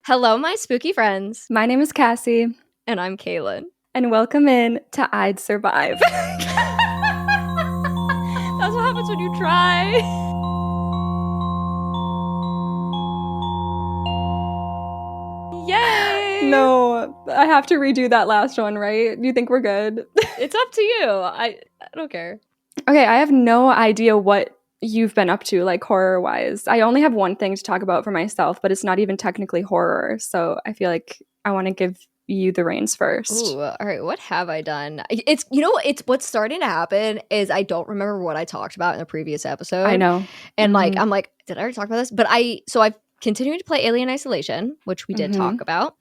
Hello, my spooky friends. My name is Cassie. And I'm Kaylin. And welcome in to I'd Survive. That's what happens when you try. Yay! No, I have to redo that last one, right? Do you think we're good? It's up to you. I don't care. Okay, I have no idea what you've been up to, like horror-wise. I only have one thing to talk about for myself, but it's not even technically horror. So I feel like I want to give you the reins first. Ooh, all right. What have I done? It's what's starting to happen is I don't remember what I talked about in the previous episode. I know. And I'm like, did I already talk about this? But I've continued to play Alien Isolation, which we did talk about.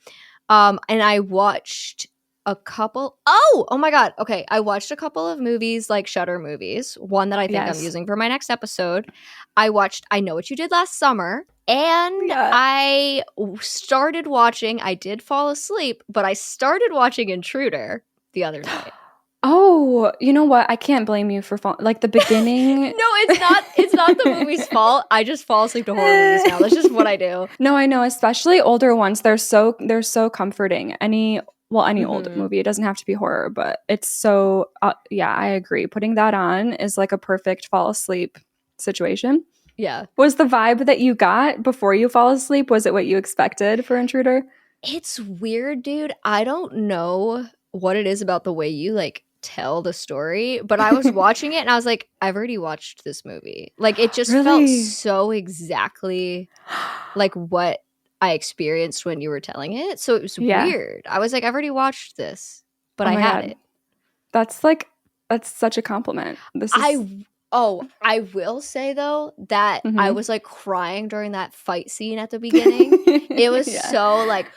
And I watched a couple. Oh my God. Okay. I watched a couple of movies, like Shudder movies. One that I think I'm using for my next episode. I watched I Know What You Did Last Summer. And I started watching, I did fall asleep, but I started watching Intruder the other night. Oh, you know what? I can't blame you for like the beginning. No, it's not the movie's fault. I just fall asleep to horror movies now. That's just what I do. No, I know, especially older ones. They're so comforting. Any old movie. It doesn't have to be horror, but it's so I agree. Putting that on is like a perfect fall asleep situation. Yeah. Was the vibe that you got before you fall asleep, was it what you expected for Intruder? It's weird, dude. I don't know what it is about the way you like tell the story, but I was watching it and I was like, I've already watched this movie. Like it just felt so exactly like what I experienced when you were telling it. So it was weird. I was like, I've already watched this, but I hadn't. That's such a compliment. I will say though that I was like crying during that fight scene at the beginning. It was so like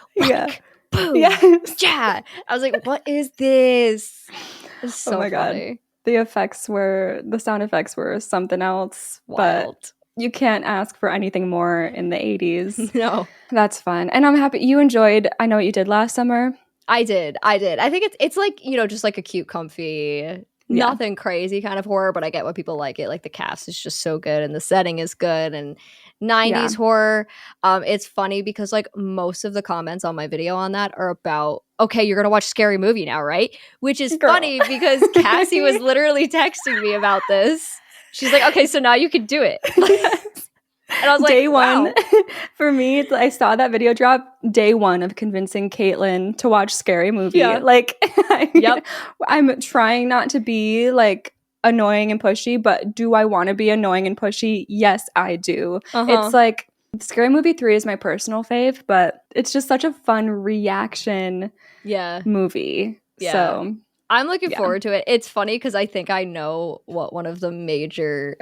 boom, yeah. I was like, what is this? It's so funny. God. The sound effects were something else. Wild. But you can't ask for anything more in the 80s. No. That's fun. And I'm happy you enjoyed I Know What You Did Last Summer. I did. I think it's like, just like a cute, comfy, nothing crazy kind of horror, but I get why people like it. Like the cast is just so good and the setting is good and 90s horror. It's funny because like most of the comments on my video on that are about, okay, you're gonna watch Scary Movie now, right? Which is funny because Cassie was literally texting me about this. She's like, okay, so now you can do it. And I was like, day one, wow. For me, I saw that video drop, day one of convincing Caitlin to watch Scary Movie. Yeah. Like, I'm trying not to be like annoying and pushy, but do I want to be annoying and pushy? Yes, I do. It's like Scary Movie 3 is my personal fave, but it's just such a fun reaction movie. Yeah. So I'm looking forward to it. It's funny because I think I know what one of the major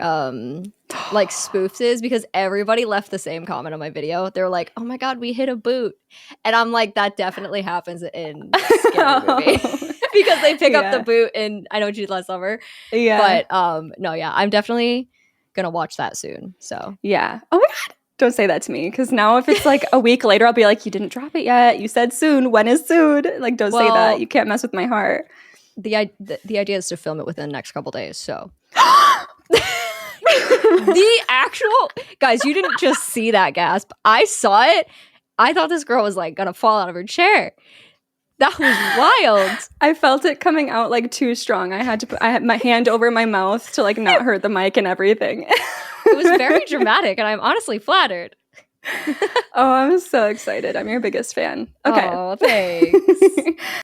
like spoofs is because everybody left the same comment on my video. They're like, oh my God, we hit a boot. And I'm like, that definitely happens in Scary Movie. Because they pick up the boot in I Know What You Did Last Summer. Yeah. But I'm definitely gonna watch that soon. So yeah. Oh my God. Don't say that to me, because now if it's like a week later, I'll be like, you didn't drop it yet. You said soon. When is soon? Like, don't say that. You can't mess with my heart. The idea is to film it within the next couple days. So the actual guys, you didn't just see that gasp. I saw it. I thought this girl was like gonna fall out of her chair. That was wild. I felt it coming out like too strong. I had my hand over my mouth to like not hurt the mic and everything. It was very dramatic, and I'm honestly flattered. Oh, I'm so excited. I'm your biggest fan. Okay. Oh, thanks.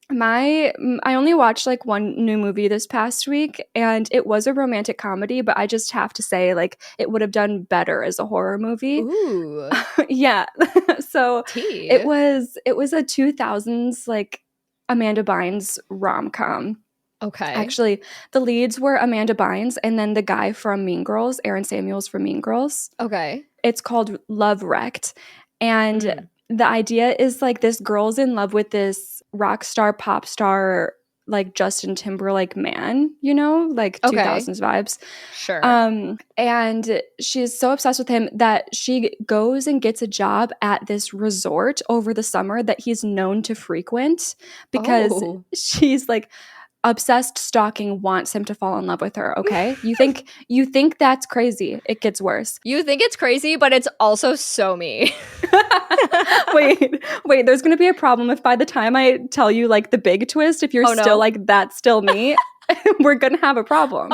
I only watched like one new movie this past week, and it was a romantic comedy, but I just have to say like it would have done better as a horror movie. Ooh. Yeah. So it was a 2000s like Amanda Bynes rom-com. Okay. Actually, the leads were Amanda Bynes and then the guy from Mean Girls, Aaron Samuels from Mean Girls. Okay. It's called Love Wrecked. And the idea is like this girl's in love with this rock star, pop star, like Justin Timberlake man, like 2000s vibes. Sure. And she's so obsessed with him that she goes and gets a job at this resort over the summer that he's known to frequent because she's like obsessed stalking wants him to fall in love with her, okay? You think that's crazy. It gets worse. You think it's crazy, but it's also so me. wait, there's gonna be a problem if by the time I tell you like the big twist, if you're still like, that's still me. We're gonna have a problem.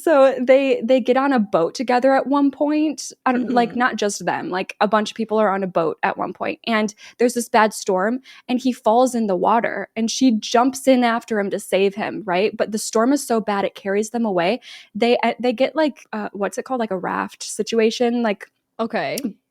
So they get on a boat together at one point. Like not just them, like a bunch of people are on a boat at one point, and there's this bad storm, and he falls in the water, and she jumps in after him to save him, right? But the storm is so bad it carries them away. They get like what's it called, like a raft situation, like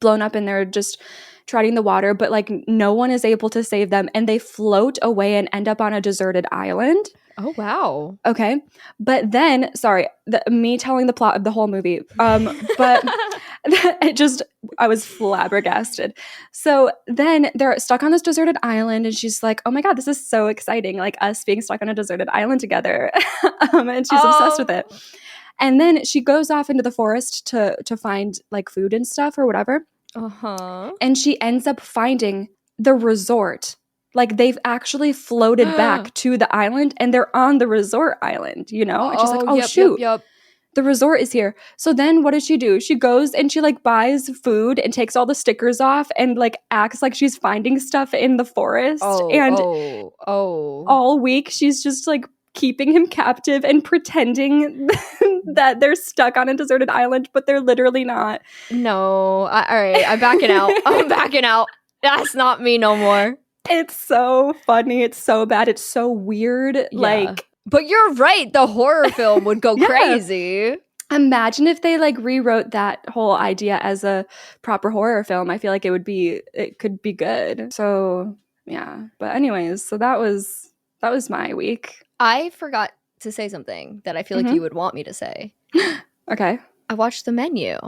blown up, and they're just treading the water, but like no one is able to save them, and they float away and end up on a deserted island. Oh, wow. Okay. But then, sorry, me telling the plot of the whole movie, but I was flabbergasted. So then they're stuck on this deserted island, and she's like, oh my God, this is so exciting. Like us being stuck on a deserted island together. And she's obsessed with it. And then she goes off into the forest to find like food and stuff or whatever. And she ends up finding the resort. Like they've actually floated back to the island, and they're on the resort island, you know? And she's like, oh, shoot. Yep. The resort is here. So then what does she do? She goes and she like buys food and takes all the stickers off and like acts like she's finding stuff in the forest. All week she's just like keeping him captive and pretending that they're stuck on a deserted island, but they're literally not. No. All right. I'm backing out. I'm backing out. That's not me no more. It's so funny. It's so bad. It's so weird. Yeah. Like, but you're right. The horror film would go crazy. Imagine if they like rewrote that whole idea as a proper horror film. I feel like it could be good. So yeah. But anyways, so that was my week. I forgot to say something that I feel like you would want me to say. Okay. I watched The Menu.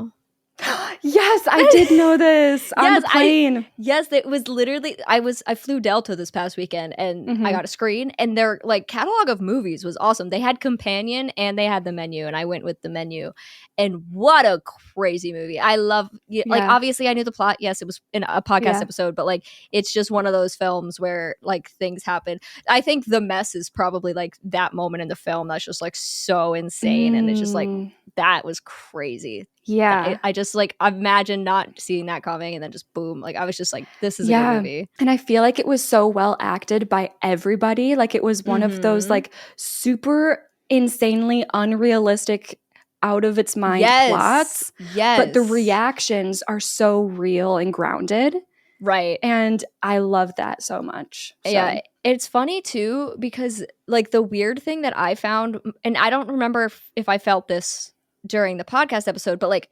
Yes, I did know this on the plane. It was literally I flew Delta this past weekend, and I got a screen, and their like catalog of movies was awesome. They had Companion and they had The Menu, and I went with The Menu. And what a crazy movie. I love like obviously I knew the plot. Yes, it was in a podcast episode, but like it's just one of those films where like things happen. I think The Mess is probably like that moment in the film that's just like so insane, and it's just like that was crazy. Yeah. I just like imagine not seeing that coming, and then just boom. Like I was just like, this is a good movie. And I feel like it was so well acted by everybody. Like it was one of those like super insanely unrealistic, out of its mind plots. Yes. But the reactions are so real and grounded. Right. And I love that so much. So. Yeah. It's funny too, because like the weird thing that I found, and I don't remember if I felt this during the podcast episode, but like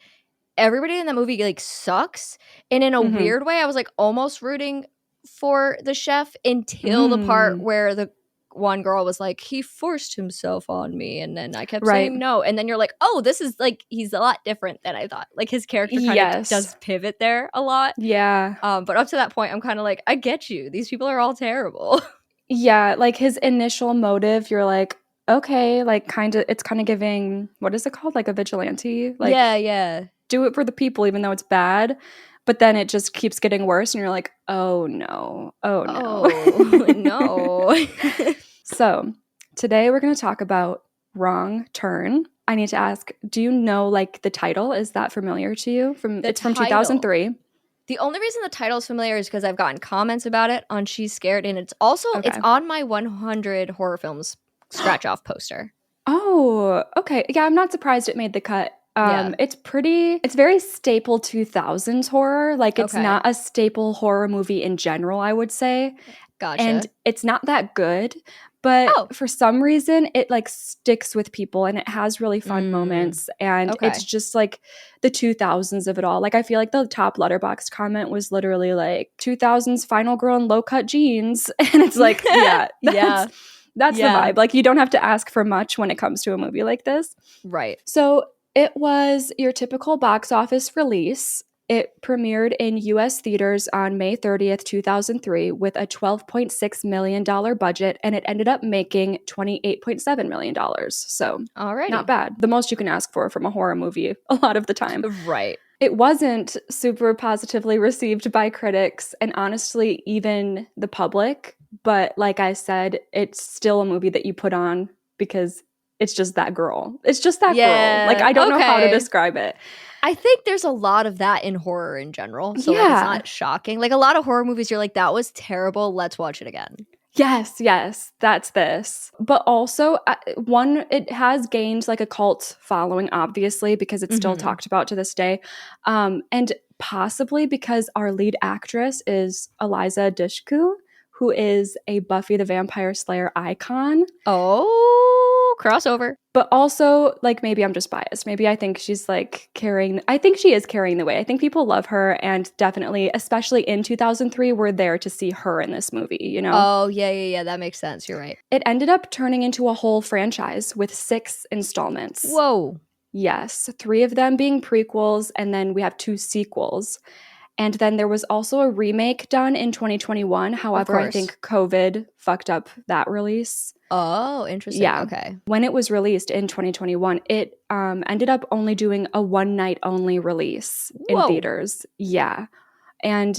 everybody in that movie like sucks, and in a weird way I was like almost rooting for the chef until the part where the one girl was like, he forced himself on me, and then I kept saying no, and then you're like, oh, this is like he's a lot different than I thought. Like his character kind of does pivot there a lot. But up to that point I'm kind of like, I get you, these people are all terrible. Like his initial motive, you're like, okay, like it's kind of giving, what is it called, like a vigilante, like do it for the people even though it's bad, but then it just keeps getting worse, and you're like, oh no. So today we're going to talk about Wrong Turn. I need to ask, do you know like the title? Is that familiar to you? It's from 2003. The only reason the title is familiar is because I've gotten comments about it on She's Scared, and it's also it's on my 100 horror films scratch off poster. Oh, okay. Yeah, I'm not surprised it made the cut. It's very staple 2000s horror. Like it's not a staple horror movie in general, I would say. Gotcha. And it's not that good, but for some reason it like sticks with people, and it has really fun moments, and it's just like the 2000s of it all. Like I feel like the top Letterboxd comment was literally like 2000s final girl in low cut jeans, and it's like that's the vibe. Like you don't have to ask for much when it comes to a movie like this. Right. So it was your typical box office release. It premiered in U.S. theaters on May 30th, 2003 with a $12.6 million budget, and it ended up making $28.7 million. So not bad. The most you can ask for from a horror movie a lot of the time. Right. It wasn't super positively received by critics, and honestly, even the public but like I said, it's still a movie that you put on because it's just that girl. It's just that girl. Like, I don't know how to describe it. I think there's a lot of that in horror in general. So like, it's not shocking. Like a lot of horror movies, you're like, that was terrible. Let's watch it again. Yes, that's this. But also, it has gained like a cult following, obviously, because it's still talked about to this day. And possibly because our lead actress is Eliza Dushku, who is a Buffy the Vampire Slayer icon. Oh, crossover. But also, like, maybe I'm just biased. Maybe I think she's like I think she is carrying the way. I think people love her, and definitely, especially in 2003, we're there to see her in this movie, you know? Oh, yeah. That makes sense. You're right. It ended up turning into a whole franchise with 6 installments. Whoa. Yes, 3 of them being prequels, and then we have 2 sequels. And then there was also a remake done in 2021. However, I think COVID fucked up that release. Oh, interesting. Yeah. Okay. When it was released in 2021, it ended up only doing a one-night only release in theaters. Yeah. And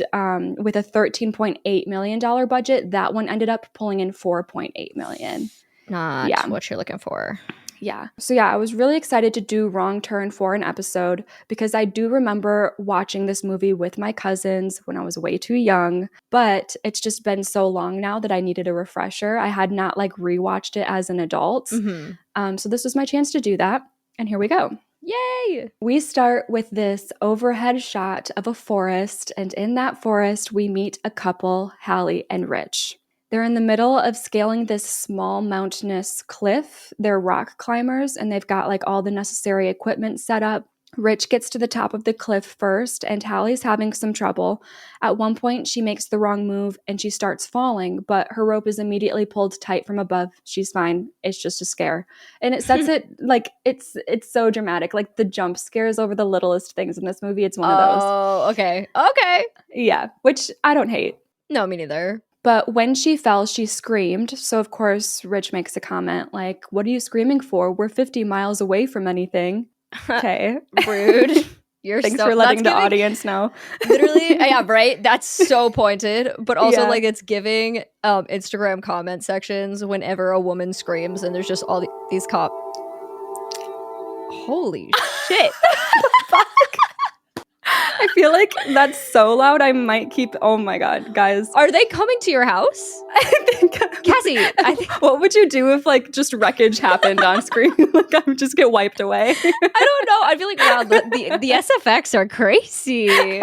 with a $13.8 million budget, that one ended up pulling in $4.8 million. Not what you're looking for. Yeah. So yeah, I was really excited to do Wrong Turn for an episode because I do remember watching this movie with my cousins when I was way too young, but it's just been so long now that I needed a refresher. I had not like rewatched it as an adult. So this was my chance to do that. And here we go. Yay! We start with this overhead shot of a forest, and in that forest, we meet a couple, Hallie and Rich. They're in the middle of scaling this small mountainous cliff. They're rock climbers, and they've got like all the necessary equipment set up. Rich gets to the top of the cliff first, and Hallie's having some trouble. At one point, she makes the wrong move, and she starts falling, but her rope is immediately pulled tight from above. She's fine. It's just a scare. And it sets it, like, it's so dramatic. Like, the jump scares over the littlest things in this movie. It's one of those. Oh, okay. Yeah, which I don't hate. No, me neither. But when she fell, she screamed. So, of course, Rich makes a comment like, "What are you screaming for? We're 50 miles away from anything." Okay. Rude. Thanks for letting the audience know. Literally, yeah, right? That's so pointed. But also, like, it's giving Instagram comment sections whenever a woman screams and there's just all these Holy shit. Fuck. I feel like that's so loud. I might keep. Oh my god, guys! Are they coming to your house? I think Cassie. What would you do if like just wreckage happened on screen? Like I would just get wiped away. I don't know. I'd be like, wow, the SFX are crazy.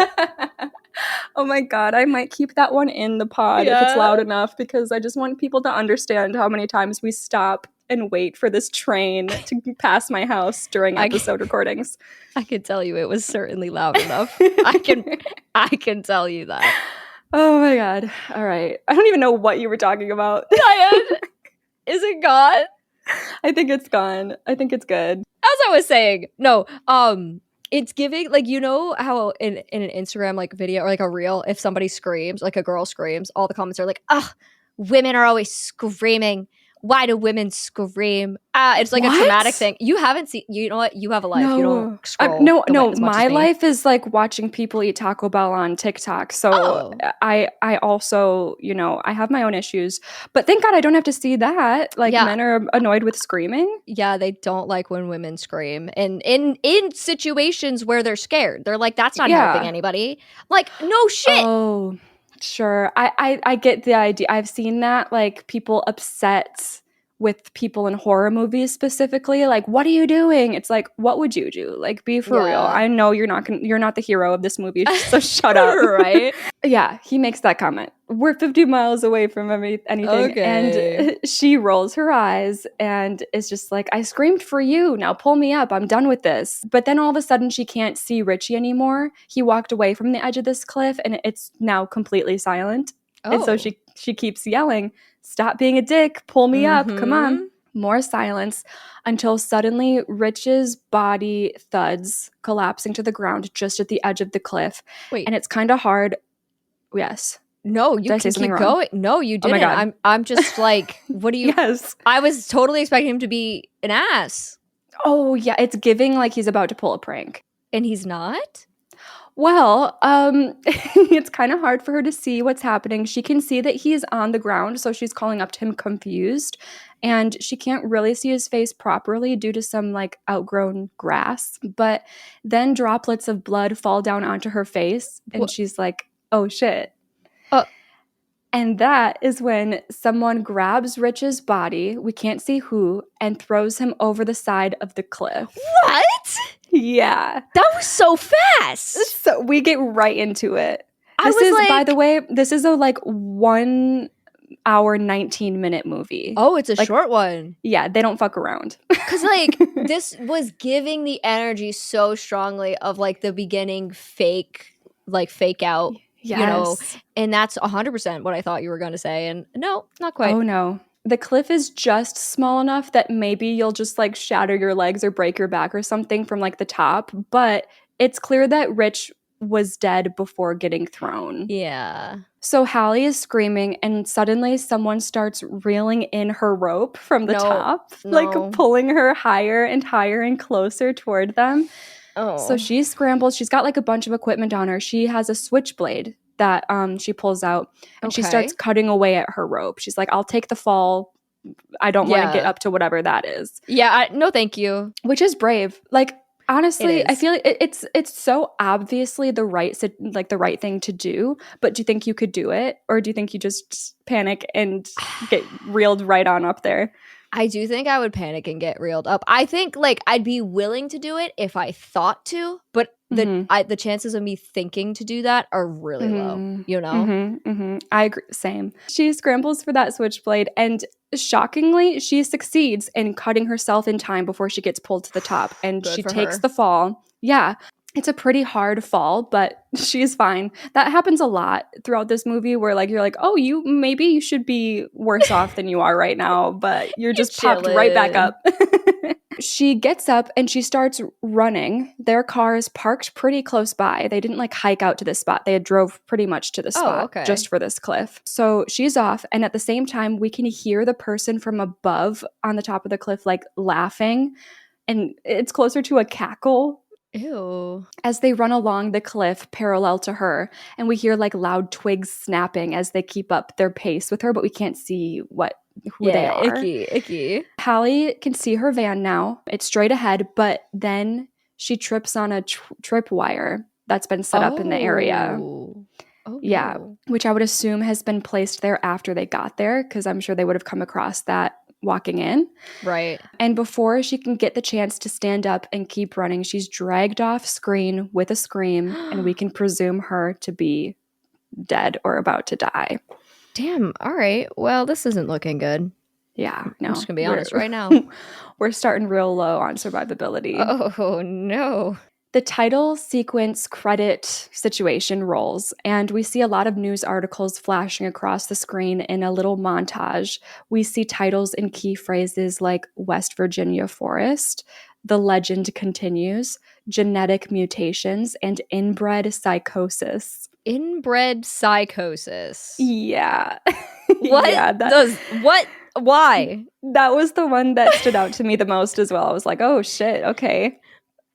Oh my god, I might keep that one in the pod if it's loud enough because I just want people to understand how many times we stop and wait for this train to pass my house during episode recordings. I can tell you it was certainly loud enough. I can tell you that. Oh my god. All right. I don't even know what you were talking about. Is it gone? I think it's gone. I think it's good. As I was saying, no, it's giving, like, you know how in an Instagram like video or like a reel, if somebody screams, like a girl screams, all the comments are like, "Ugh, women are always screaming. Why do women scream?" It's like a traumatic thing. You haven't seen. You know what? You have a life. No. You don't scroll. No. My life is like watching people eat Taco Bell on TikTok. So I also, you know, I have my own issues. But thank God I don't have to see that. Like men are annoyed with screaming. Yeah, they don't like when women scream, and in situations where they're scared, they're like, "That's not helping anybody." Like, no shit. Oh. Sure. I get the idea. I've seen that, like, people upset with people in horror movies specifically. Like, what are you doing? It's like, what would you do? Like, be for real. I know you're not the hero of this movie, so shut up. Right? Yeah, he makes that comment. We're 50 miles away from anything. Okay. And she rolls her eyes and is just like, "I screamed for you. Now pull me up. I'm done with this." But then all of a sudden she can't see Richie anymore. He walked away from the edge of this cliff and it's now completely silent. Oh. And so she keeps yelling, "Stop being a dick. Pull me up. Come on." More silence until suddenly Rich's body thuds, collapsing to the ground just at the edge of the cliff. Wait. And it's kind of hard. Yes. No, you can keep going. No, you didn't. Oh my God. I'm just like, what do you? Yes. I was totally expecting him to be an ass. Oh yeah, it's giving like he's about to pull a prank, and he's not. Well, it's kind of hard for her to see what's happening. She can see that he's on the ground, so she's calling up to him confused, and she can't really see his face properly due to some like outgrown grass. But then droplets of blood fall down onto her face, and she's like, "Oh shit." And that is when someone grabs Rich's body, we can't see who, and throws him over the side of the cliff. What? Yeah. That was so fast. So we get right into it. By the way, this is a like 1 hour, 19-minute movie. Oh, it's a short one. Yeah, they don't fuck around. Because like this was giving the energy so strongly of like the beginning fake out. Yes. You know, and that's 100% what I thought you were going to say. And no, not quite. Oh, no. The cliff is just small enough that maybe you'll just like shatter your legs or break your back or something from like the top. But it's clear that Rich was dead before getting thrown. Yeah. So Hallie is screaming, and suddenly someone starts reeling in her rope from the top, like pulling her higher and higher and closer toward them. Oh. So she scrambles. She's got like a bunch of equipment on her. She has a switchblade that she pulls out, and she starts cutting away at her rope. She's like, I'll take the fall. I don't want to get up to whatever that is. Yeah, no thank you. Which is brave. Like, honestly, I feel like it's so obviously the right thing to do, but do you think you could do it? Or do you think you just panic and get reeled right on up there? I do think I would panic and get reeled up. I think like I'd be willing to do it if I thought to, but the chances of me thinking to do that are really low, you know? I agree. Same. She scrambles for that switchblade, and shockingly, she succeeds in cutting herself in time before she gets pulled to the top, and she takes the fall. Yeah. It's a pretty hard fall, but she's fine. That happens a lot throughout this movie where like you're like, oh, maybe you should be worse off than you are right now, but you're just popped right back up. She gets up and she starts running. Their car is parked pretty close by. They didn't like hike out to this spot. They had drove pretty much to the spot just for this cliff. So she's off, and at the same time, we can hear the person from above on the top of the cliff like laughing, and it's closer to a cackle. Ew. As they run along the cliff parallel to her, and we hear like loud twigs snapping as they keep up their pace with her, but we can't see who they are. Icky. Hallie can see her van now. It's straight ahead, but then she trips on a tripwire that's been set up in the area. Oh, yeah, which I would assume has been placed there after they got there, because I'm sure they would have come across that walking in. Right. And before she can get the chance to stand up and keep running, she's dragged off screen with a scream, and we can presume her to be dead or about to die. Damn. All right. Well, this isn't looking good. Yeah. No. I'm just going to be honest right now. We're starting real low on survivability. Oh, no. The title sequence credit situation rolls, and we see a lot of news articles flashing across the screen in a little montage. We see titles and key phrases like West Virginia forest, the legend continues, genetic mutations, and inbred psychosis. Inbred psychosis. Yeah. What? Yeah, what? Why? That was the one that stood out to me the most as well. I was like, oh shit, okay.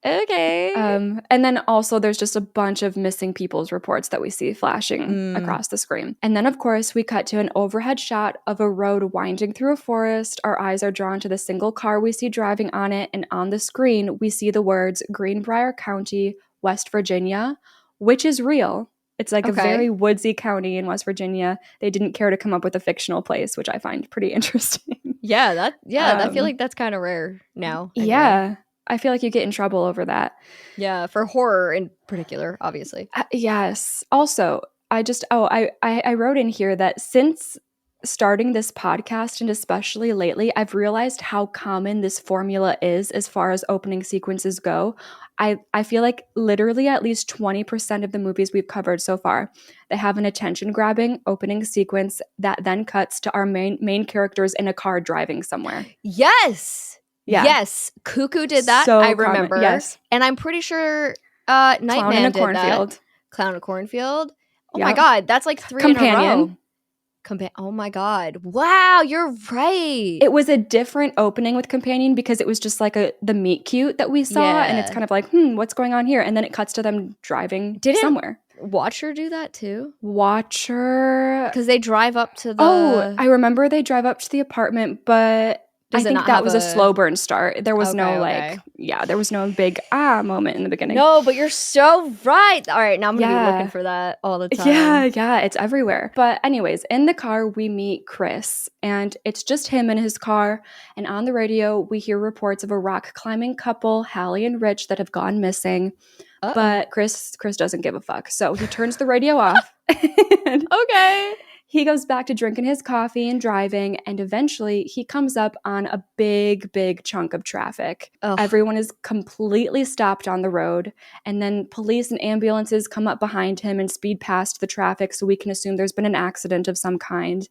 And then also there's just a bunch of missing people's reports that we see flashing across the screen. And then, of course, we cut to an overhead shot of a road winding through a forest. Our eyes are drawn to the single car we see driving on it. And on the screen, we see the words Greenbrier County, West Virginia, which is real. It's like a very woodsy county in West Virginia. They didn't care to come up with a fictional place, which I find pretty interesting. Yeah, I feel like that's kind of rare now. Yeah. I feel like you get in trouble over that. Yeah, for horror in particular, obviously. Yes. Also, I wrote in here that since starting this podcast, and especially lately, I've realized how common this formula is as far as opening sequences go. I feel like literally at least 20% of the movies we've covered so far, they have an attention-grabbing opening sequence that then cuts to our main characters in a car driving somewhere. Yes! Yeah. Yes, Cuckoo did that. So I remember. Yes, and I'm pretty sure Nightman did that. Clown in a Cornfield. Oh my god, that's like 3 in a row. Oh my God. Wow, you're right. It was a different opening with Companion because it was just like the meet cute that we saw. And it's kind of like, what's going on here? And then it cuts to them driving somewhere. Watcher do that too? Watcher. Because they drive up to the... Oh, I remember they drive up to the apartment, but... I think that was a slow burn start. There was no there was no big moment in the beginning. No, but you're so right. All right, now I'm going to be looking for that all the time. Yeah, it's everywhere. But anyways, in the car, we meet Chris, and it's just him in his car. And on the radio, we hear reports of a rock climbing couple, Hallie and Rich, that have gone missing. Uh-oh. But Chris doesn't give a fuck. So he turns the radio off. Okay. He goes back to drinking his coffee and driving, and eventually he comes up on a big, big chunk of traffic. Ugh. Everyone is completely stopped on the road, and then police and ambulances come up behind him and speed past the traffic, so we can assume there's been an accident of some kind.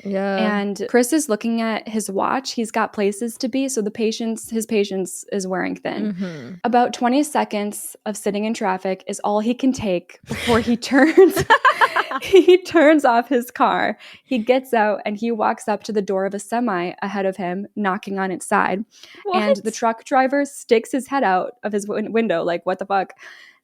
Yeah. And Chris is looking at his watch. He's got places to be, so his patience is wearing thin. Mm-hmm. About 20 seconds of sitting in traffic is all he can take before he turns... He turns off his car. He gets out and he walks up to the door of a semi ahead of him, knocking on its side. What? And the truck driver sticks his head out of his window, like, what the fuck?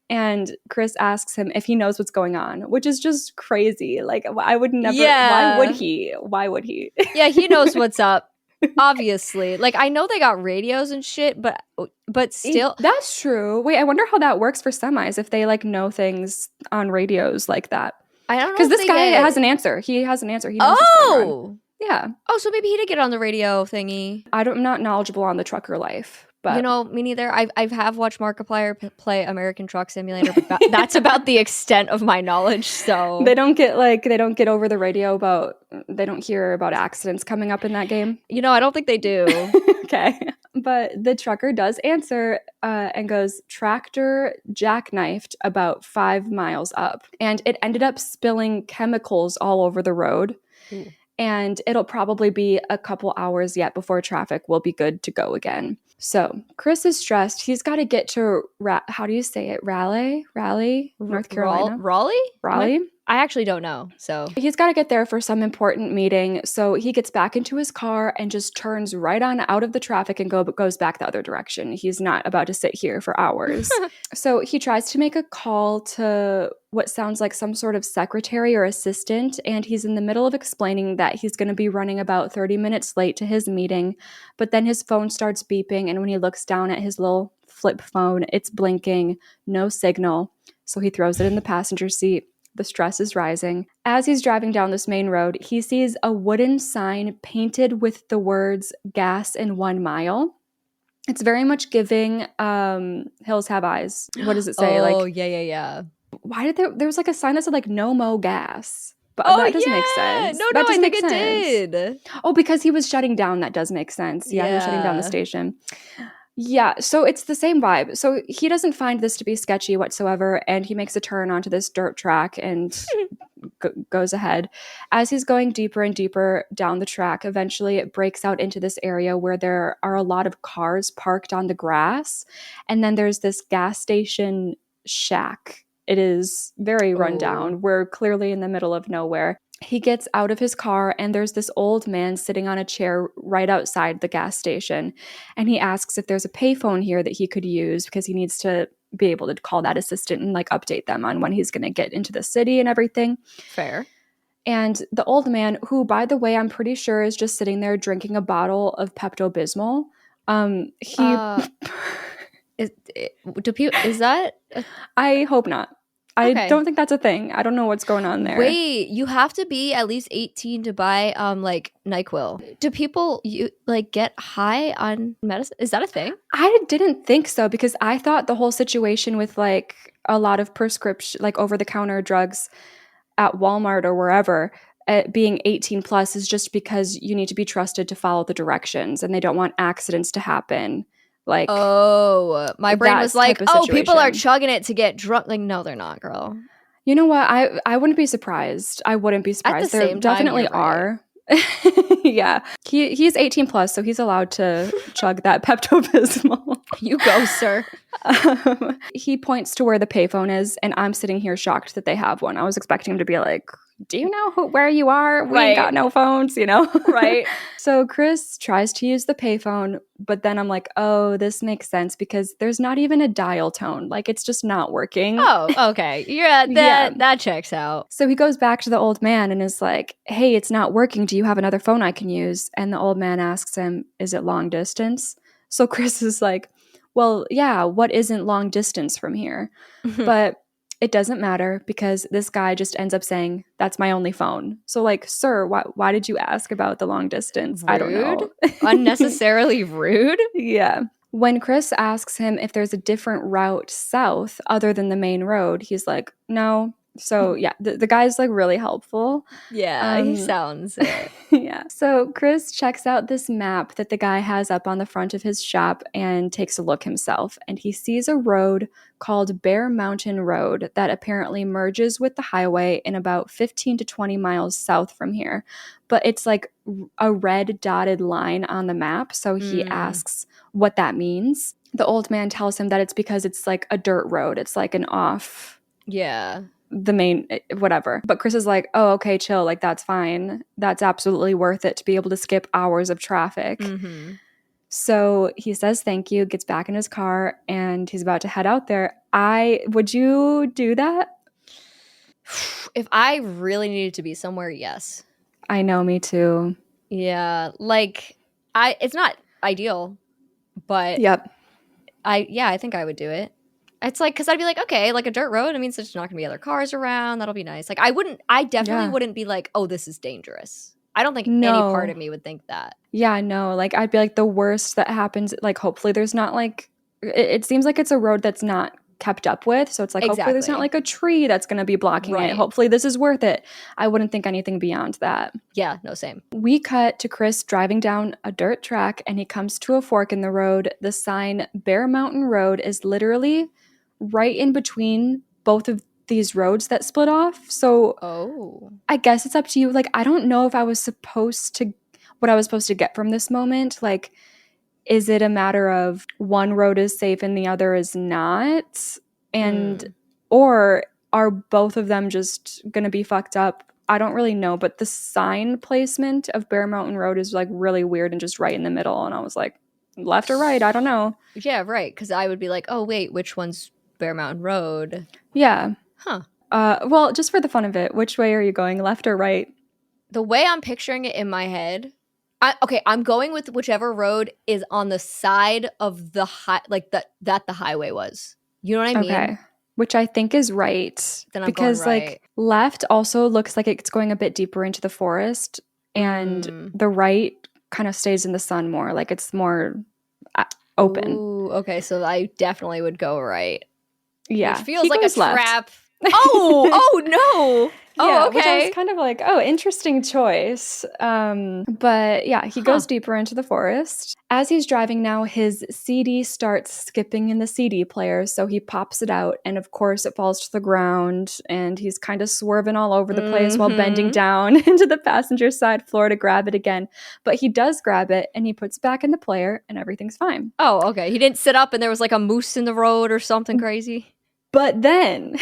And Chris asks him if he knows what's going on, which is just crazy. Like, I would never. Yeah. Why would he? Yeah, he knows what's up. Obviously. Like, I know they got radios and shit, but still. That's true. Wait, I wonder how that works for semis if they, like, know things on radios like that. I don't know. Because this guy has an answer. He has an answer. He knows what's going on. Yeah. Oh, so maybe he did get on the radio thingy. I'm not knowledgeable on the trucker life. But you know, me neither. I have watched Markiplier play American Truck Simulator, but that's about the extent of my knowledge. So they don't get over the radio about, they don't hear about accidents coming up in that game. You know, I don't think they do. Okay. But the trucker does answer and goes, tractor jackknifed about 5 miles up. And it ended up spilling chemicals all over the road. Ooh. And it'll probably be a couple hours yet before traffic will be good to go again. So Chris is stressed. He's got to get to, how do you say it? Raleigh, North Carolina? Raleigh? I actually don't know. So he's got to get there for some important meeting. So he gets back into his car and just turns right on out of the traffic and goes back the other direction. He's not about to sit here for hours. So he tries to make a call to what sounds like some sort of secretary or assistant. And he's in the middle of explaining that he's going to be running about 30 minutes late to his meeting. But then his phone starts beeping. And when he looks down at his little flip phone, it's blinking, no signal. So he throws it in the passenger seat. The stress is rising. As he's driving down this main road, he sees a wooden sign painted with the words "gas in 1 mile." It's very much giving Hills Have Eyes. What does it say? Oh, yeah. Why did there was like a sign that said like "no mo gas"? But that doesn't make sense. No, I think it did. Oh, because he was shutting down. That does make sense. Yeah, he was shutting down the station. Yeah, so it's the same vibe. So he doesn't find this to be sketchy whatsoever, and he makes a turn onto this dirt track and goes ahead. As he's going deeper and deeper down the track, eventually it breaks out into this area where there are a lot of cars parked on the grass, and then there's this gas station shack. It is very rundown. We're clearly in the middle of nowhere. He gets out of his car and there's this old man sitting on a chair right outside the gas station. And he asks if there's a payphone here that he could use because he needs to be able to call that assistant and like update them on when he's going to get into the city and everything. Fair. And the old man, who, by the way, I'm pretty sure is just sitting there drinking a bottle of Pepto-Bismol. Is that? I hope not. I don't think that's a thing. I don't know what's going on there. Wait, you have to be at least 18 to buy like NyQuil. Do people get high on medicine? Is that a thing? I didn't think so because I thought the whole situation with like a lot of prescription, like over-the-counter drugs at Walmart or wherever, being 18 plus is just because you need to be trusted to follow the directions and they don't want accidents to happen. Like, my brain was like, people are chugging it to get drunk. Like, no, they're not, girl. You know what? I wouldn't be surprised. At the there same definitely time, are. Yeah. He's 18 plus, so he's allowed to chug that Pepto-Bismol. You go, sir. He points to where the payphone is, and I'm sitting here shocked that they have one. I was expecting him to be like, do you know where you are? We Right. ain't got no phones, you know? Right. So Chris tries to use the payphone, but then I'm like, oh, this makes sense because there's not even a dial tone. Like, it's just not working. Oh, okay. Yeah, that checks out. So he goes back to the old man and is like, hey, it's not working. Do you have another phone I can use? And the old man asks him, is it long distance? So Chris is like, well, yeah, what isn't long distance from here? But it doesn't matter because this guy just ends up saying, that's my only phone. So like, sir, why did you ask about the long distance? Rude? I don't know. Unnecessarily rude? Yeah. When Chris asks him if there's a different route south other than the main road, he's like, no. So yeah, the guy's like really helpful. Yeah, he sounds it. Yeah. So Chris checks out this map that the guy has up on the front of his shop and takes a look himself. And he sees a road called Bear Mountain Road that apparently merges with the highway in about 15 to 20 miles south from here. But it's like a red dotted line on the map. So he asks what that means. The old man tells him that it's because it's like a dirt road. It's like an off. Yeah. The main whatever. But Chris is like, oh, okay, chill, like that's fine, that's absolutely worth it to be able to skip hours of traffic. So he says thank you, gets back in his car, and he's about to head out there. Would you do that? If I really needed to be somewhere, yes. I know, me too. Yeah, like it's not ideal, but Yep. I think I would do it. It's like, because I'd be like, okay, like a dirt road, it means there's not gonna be other cars around. That'll be nice. Like I definitely wouldn't be like, oh, this is dangerous. I don't think any part of me would think that. Yeah, no, like I'd be like, the worst that happens, like hopefully there's not like, it seems like it's a road that's not kept up with. So it's like, hopefully there's not like a tree that's going to be blocking it. Hopefully this is worth it. I wouldn't think anything beyond that. Yeah, no, same. We cut to Chris driving down a dirt track and he comes to a fork in the road. The sign Bear Mountain Road is literally right in between both of these roads that split off. So I guess it's up to you. Like, I don't know if what I was supposed to get from this moment. Like, is it a matter of one road is safe and the other is not? And or are both of them just going to be fucked up? I don't really know, but the sign placement of Bear Mountain Road is like really weird and just right in the middle. And I was like, left or right? I don't know. Yeah, right. Because I would be like, oh, wait, which one's Bear Mountain Road? Yeah. Huh. Well, just for the fun of it, which way are you going, left or right? The way I'm picturing it in my head, I'm going with whichever road is on the side of the that the highway was. You know what I mean? Okay. Which I think is right. Then I'm because going right. Like left also looks like it's going a bit deeper into the forest, and the right kind of stays in the sun more. Like it's more open. Ooh, okay, so I definitely would go right. Yeah, which feels like a trap. Left. Oh no. Yeah, okay. Which I was kind of like, oh, interesting choice. But yeah, he goes deeper into the forest. As he's driving now, his CD starts skipping in the CD player, so he pops it out, and of course it falls to the ground, and he's kind of swerving all over the place while bending down into the passenger side floor to grab it again. But he does grab it, and he puts it back in the player, and everything's fine. Oh, okay. He didn't sit up and there was like a moose in the road or something crazy? But then...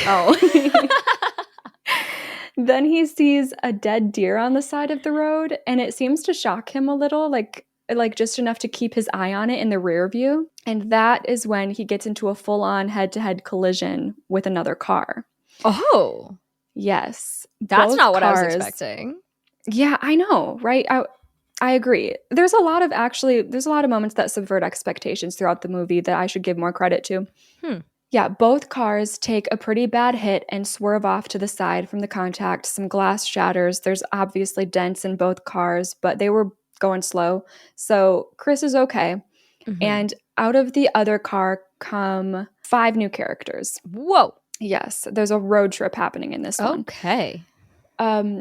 Then he sees a dead deer on the side of the road, and it seems to shock him a little, like just enough to keep his eye on it in the rear view. And that is when he gets into a full-on head-to-head collision with another car. Oh. Yes. That's not what I was expecting. Yeah, I know, right? I agree. There's a lot of moments that subvert expectations throughout the movie that I should give more credit to. Yeah, both cars take a pretty bad hit and swerve off to the side from the contact. Some glass shatters. There's obviously dents in both cars, but they were going slow. So Chris is okay. And out of the other car come 5 new characters. Whoa. Yes, there's a road trip happening in this one. Okay.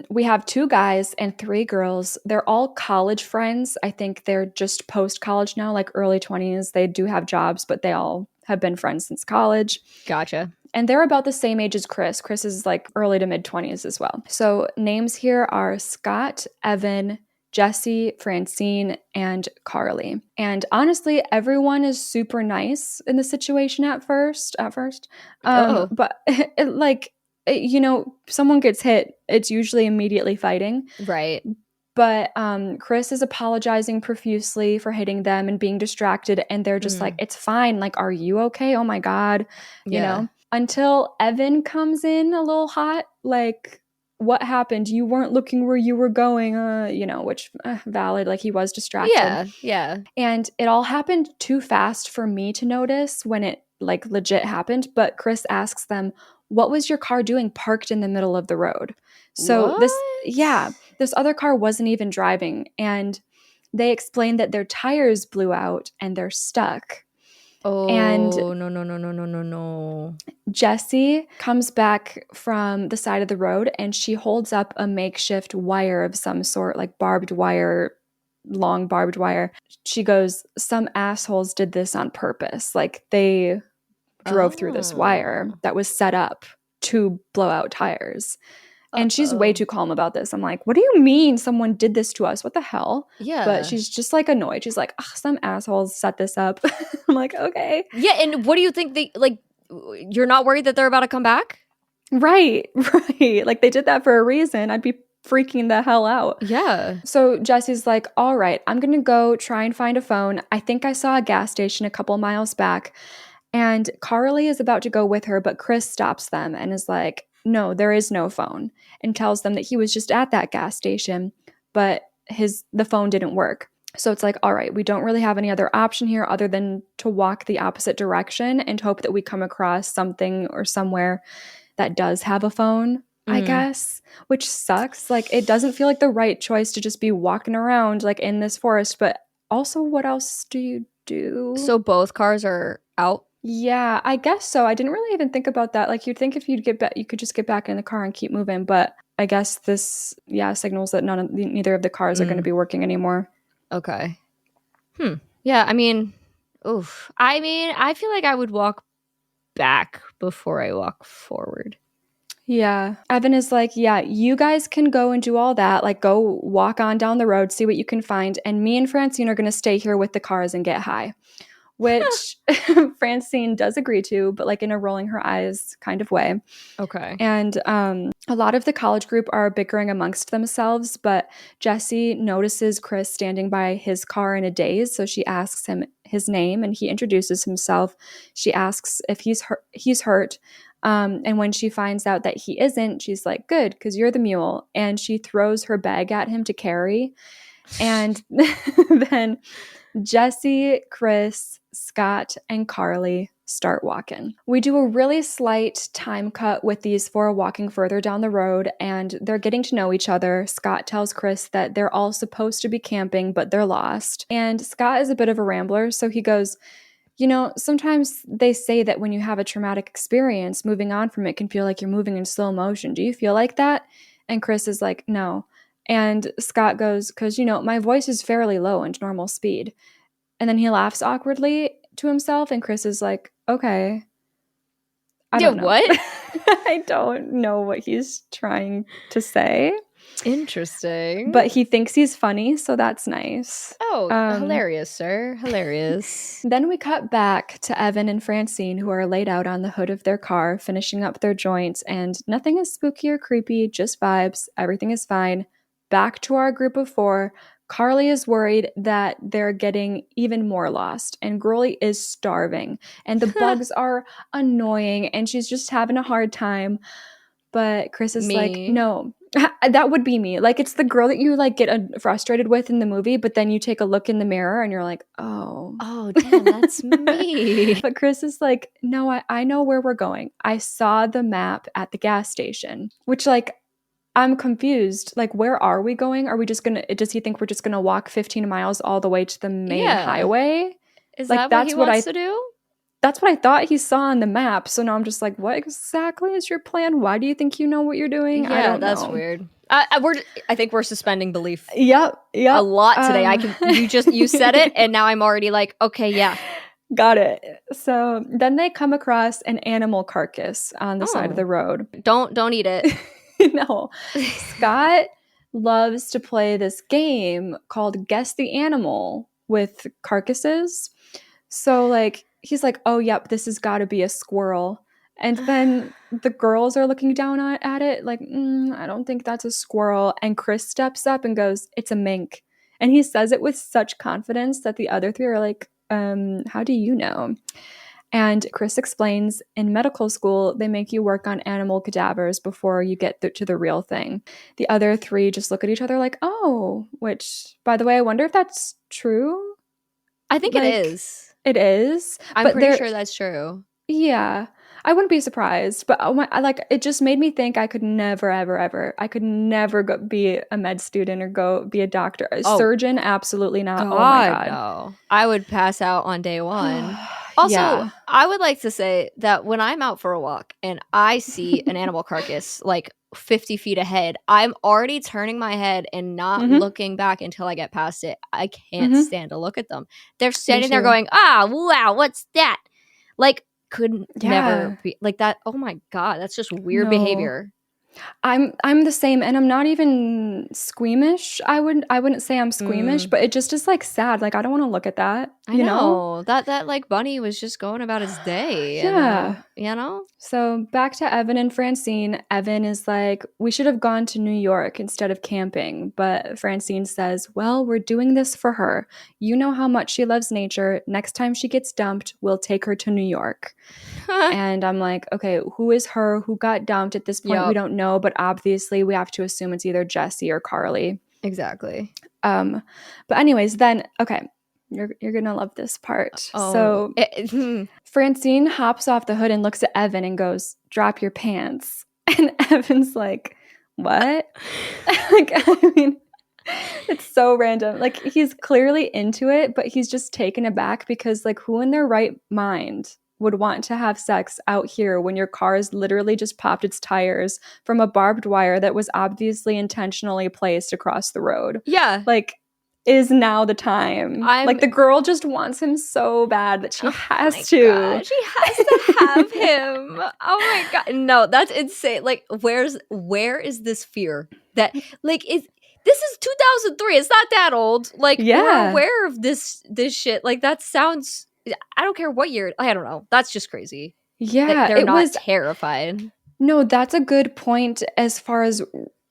We have 2 guys and 3 girls. They're all college friends. I think they're just post-college now, like early 20s. They do have jobs, but they all have been friends since college. Gotcha. And they're about the same age as Chris. Chris is like early to mid-20s as well. So names here are Scott, Evan, Jesse, Francine, and Carly. And honestly, everyone is super nice in the situation at first. But like someone gets hit, it's usually immediately fighting. Right. But Chris is apologizing profusely for hitting them and being distracted. And they're just like, it's fine. Like, are you okay? Oh my God. Until Evan comes in a little hot. Like, what happened? You weren't looking where you were going, which valid. Like, he was distracted. Yeah. And it all happened too fast for me to notice when it like legit happened. But Chris asks them, what was your car doing parked in the middle of the road? So this other car wasn't even driving, and they explained that their tires blew out and they're stuck. Oh, and no. Jessie comes back from the side of the road and she holds up a makeshift wire of some sort, like long barbed wire. She goes, some assholes did this on purpose. Like they drove through this wire that was set up to blow out tires. And she's way too calm about this. I'm like, what do you mean someone did this to us? What the hell? Yeah. But she's just like annoyed. She's like, some assholes set this up. I'm like, okay. Yeah. And what do you think you're not worried that they're about to come back? Right. Like they did that for a reason. I'd be freaking the hell out. Yeah. So Jessie's like, all right, I'm going to go try and find a phone. I think I saw a gas station a couple miles back. And Carly is about to go with her, but Chris stops them and is like, no, there is no phone, and tells them that he was just at that gas station, but the phone didn't work. So it's like, all right, we don't really have any other option here other than to walk the opposite direction and hope that we come across something or somewhere that does have a phone, I guess, which sucks. Like, it doesn't feel like the right choice to just be walking around like in this forest, but also what else do you do? So both cars are out? Yeah, I guess so. I didn't really even think about that. Like, you'd think if you'd get back, you could just get back in the car and keep moving. But I guess this, signals that neither of the cars are going to be working anymore. Okay. Yeah, I mean, oof. I mean, I feel like I would walk back before I walk forward. Yeah. Evan is like, yeah, you guys can go and do all that. Like, go walk on down the road, see what you can find. And me and Francine are going to stay here with the cars and get high. Which Francine does agree to, but like in a rolling her eyes kind of way. Okay. And a lot of the college group are bickering amongst themselves, but Jessie notices Chris standing by his car in a daze, so she asks him his name and he introduces himself. She asks if he's hurt. And when she finds out that he isn't, she's like, good, because you're the mule. And she throws her bag at him to carry. And then Jessie, Chris, Scott, and Carly start walking. We do a really slight time cut with these four walking further down the road, and they're getting to know each other. Scott tells Chris that they're all supposed to be camping, but they're lost. And Scott is a bit of a rambler, so he goes, sometimes they say that when you have a traumatic experience, moving on from it can feel like you're moving in slow motion. Do you feel like that? And Chris is like, no. And Scott goes, because, my voice is fairly low and normal speed. And then he laughs awkwardly to himself, and Chris is like, okay. I don't know. What? I don't know what he's trying to say. Interesting. But he thinks he's funny, so that's nice. Oh, hilarious, sir. Hilarious. Then we cut back to Evan and Francine, who are laid out on the hood of their car, finishing up their joints, and nothing is spooky or creepy, just vibes. Everything is fine. Back to our group of four. Carly is worried that they're getting even more lost, and Girly is starving, and the bugs are annoying, and she's just having a hard time. But Chris is like, no, that would be me. Like, it's the girl that you like get frustrated with in the movie, but then you take a look in the mirror and you're like, oh, damn, that's me. But Chris is like, no, I know where we're going. I saw the map at the gas station, which like, I'm confused. Like, where are we going? Are we just does he think we're just going to walk 15 miles all the way to the main highway? Is like, that what he wants to do? That's what I thought he saw on the map. So now I'm just like, what exactly is your plan? Why do you think you know what you're doing? Yeah, I don't that's know. Weird. I think we're suspending belief. Yep. A lot today. You said it, and now I'm already like, okay, yeah. Got it. So then they come across an animal carcass on the side of the road. Don't eat it. No. Scott loves to play this game called Guess the Animal with carcasses. So like he's like, oh yep, this has got to be a squirrel. And then the girls are looking down at it like, I don't think that's a squirrel. And Chris steps up and goes, it's a mink. And he says it with such confidence that the other three are like, how do you know? And Chris explains, in medical school, they make you work on animal cadavers before you get to the real thing. The other three just look at each other like, oh, which, by the way, I wonder if that's true. I think it is. It is. I'm pretty sure that's true. Yeah. I wouldn't be surprised, but it just made me think I could never, ever, I could never be a med student or go be a doctor. A surgeon, absolutely not. God, oh my God. No. I would pass out on day one. Also, I would like to say that when I'm out for a walk and I see an animal carcass like 50 feet ahead, I'm already turning my head and not looking back until I get past it. I can't stand to look at them. They're standing there going, wow, what's that? Like, could never be like that. Oh my God, that's just weird behavior. I'm the same, and I'm not even squeamish. I wouldn't say I'm squeamish, but it just is like sad. Like I don't want to look at that. I know that like bunny was just going about his day. Yeah, you know. So back to Evan and Francine. Evan is like, we should have gone to New York instead of camping, but Francine says, well, we're doing this for her. You know how much she loves nature. Next time she gets dumped, we'll take her to New York. And I'm like, okay, who is her? Who got dumped at this point? We don't know, but obviously we have to assume it's either Jessie or Carly. Exactly. But anyways, then, okay, you're going to love this part. So Francine hops off the hood and looks at Evan and goes, drop your pants. And Evan's like, what? Like, I mean, it's so random. Like, he's clearly into it, but he's just taken aback because, like, who in their right mind would want to have sex out here when your car has literally just popped its tires from a barbed wire that was obviously intentionally placed across the road? Yeah. Like, is now the time. Like, the girl just wants him so bad that she has to. God, she has to have him. Oh my God. No, that's insane. Like, where is this fear that, like, this is 2003. It's not that old. Like, we're aware of this shit. Like, that sounds, I don't care what year. I don't know. That's just crazy. Yeah. They're not terrified. No, that's a good point as far as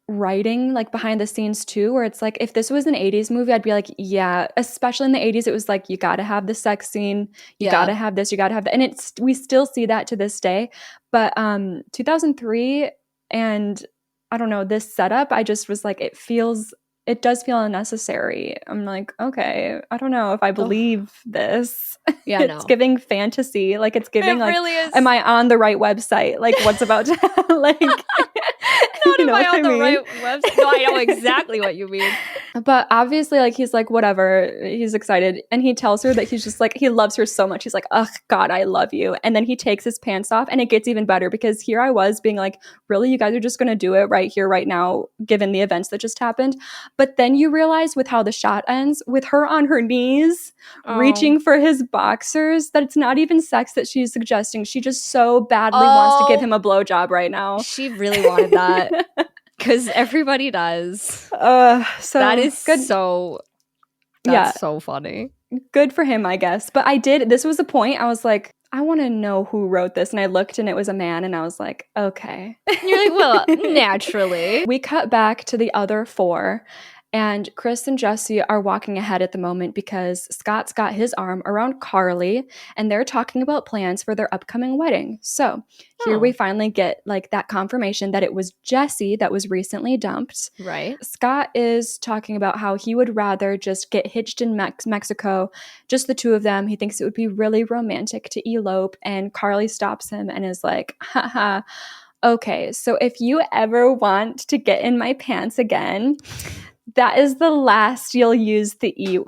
writing, like behind the scenes too, where it's like, if this was an 80s movie, I'd be like, yeah, especially in the 80s, it was like, you got to have the sex scene. You got to have this, you got to have that. And we still see that to this day. But 2003 and I don't know, this setup, I just was like, it does feel unnecessary. I'm like, okay, I don't know if I believe this. Yeah, it's giving fantasy. Like, it's giving, it like, really is. Am I on the right website? Like, what's about to, like, not am I on the right website? No, I know exactly what you mean. But obviously, like, he's like, whatever. He's excited. And he tells her that he's just like, he loves her so much. He's like, oh, God, I love you. And then he takes his pants off and it gets even better because here I was being like, really? You guys are just going to do it right here, right now, given the events that just happened. But then you realize with how the shot ends, with her on her knees, reaching for his boxers, that it's not even sex that she's suggesting. She just so badly wants to give him a blowjob right now. She really wanted that. Because everybody does. So that is good. That's so funny. Good for him, I guess. But this was a point, I was like, I want to know who wrote this. And I looked and it was a man and I was like, okay. You're like, well, naturally. We cut back to the other four. And Chris and Jessie are walking ahead at the moment because Scott's got his arm around Carly and they're talking about plans for their upcoming wedding. So here we finally get like that confirmation that it was Jessie that was recently dumped. Right. Scott is talking about how he would rather just get hitched in Mexico, just the two of them. He thinks it would be really romantic to elope. And Carly stops him and is like, haha. Okay, so if you ever want to get in my pants again, that is the last time you'll use the E